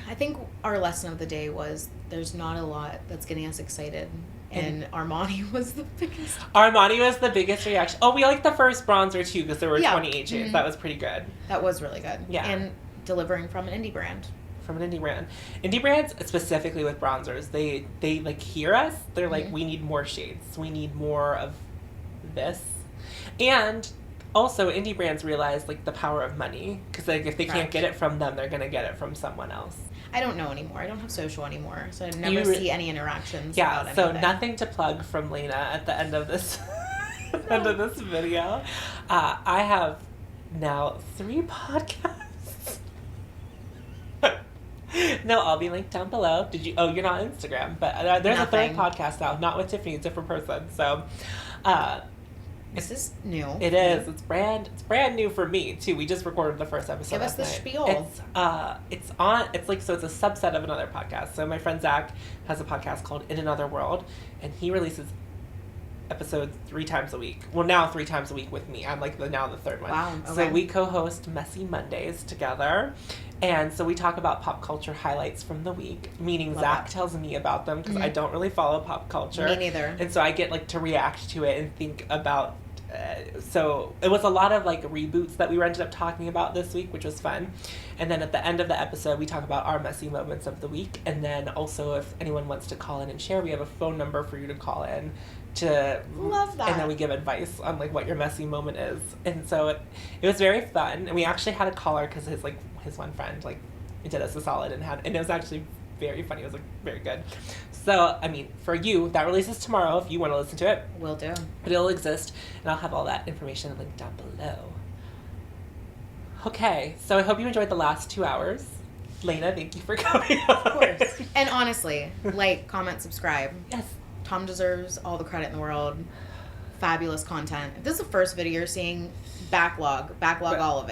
I think our lesson of the day was there's not a lot that's getting us excited. And Armani was the biggest. Armani was the biggest reaction. Oh, we liked the first bronzer too because there were 28 shades. That was pretty good. That was really good. Yeah. And delivering from an indie brand. Indie brands, specifically with bronzers, they like hear us. They're like, we need more shades. We need more of this. And also, indie brands realize like the power of money because like if they can't get it from them, they're gonna get it from someone else. I don't know anymore. I don't have social anymore, so I never see any interactions. Yeah, about so anything. nothing to plug from Lainna at the end of this end of this video. I have now 3 podcasts. They'll all be linked down below. You're not on Instagram, but there's a 3rd podcast now, not with Tiffany, it's a different person. So, this is new. It is. It's brand new for me too. We just recorded the first episode. Give us the spiel. It's a subset of another podcast. So my friend Zach has a podcast called In Another World, and he releases episodes 3 times a week. Well, now 3 times a week with me. I'm like the 3rd one. Wow. Okay. So we co-host Messy Mondays together. And so we talk about pop culture highlights from the week, meaning Zach tells me about them because I don't really follow pop culture. Me neither. And so I get like to react to it and think about so it was a lot of like reboots that we ended up talking about this week, which was fun. And then at the end of the episode, we talk about our messy moments of the week. And then also if anyone wants to call in and share, we have a phone number for you to call in love that. And then we give advice on like what your messy moment is. And so it was very fun. And we actually had a caller because his one friend like did us a solid and it was actually very funny. It was like very good. So, I mean, for you, that releases tomorrow if you want to listen to it. Will do. But it'll exist, and I'll have all that information linked down below. Okay, so I hope you enjoyed the last 2 hours. Lainna, thank you for coming on. Of course. And honestly, like, comment, subscribe. Yes. Tom deserves all the credit in the world. Fabulous content. If this is the first video you're seeing, backlog all of it.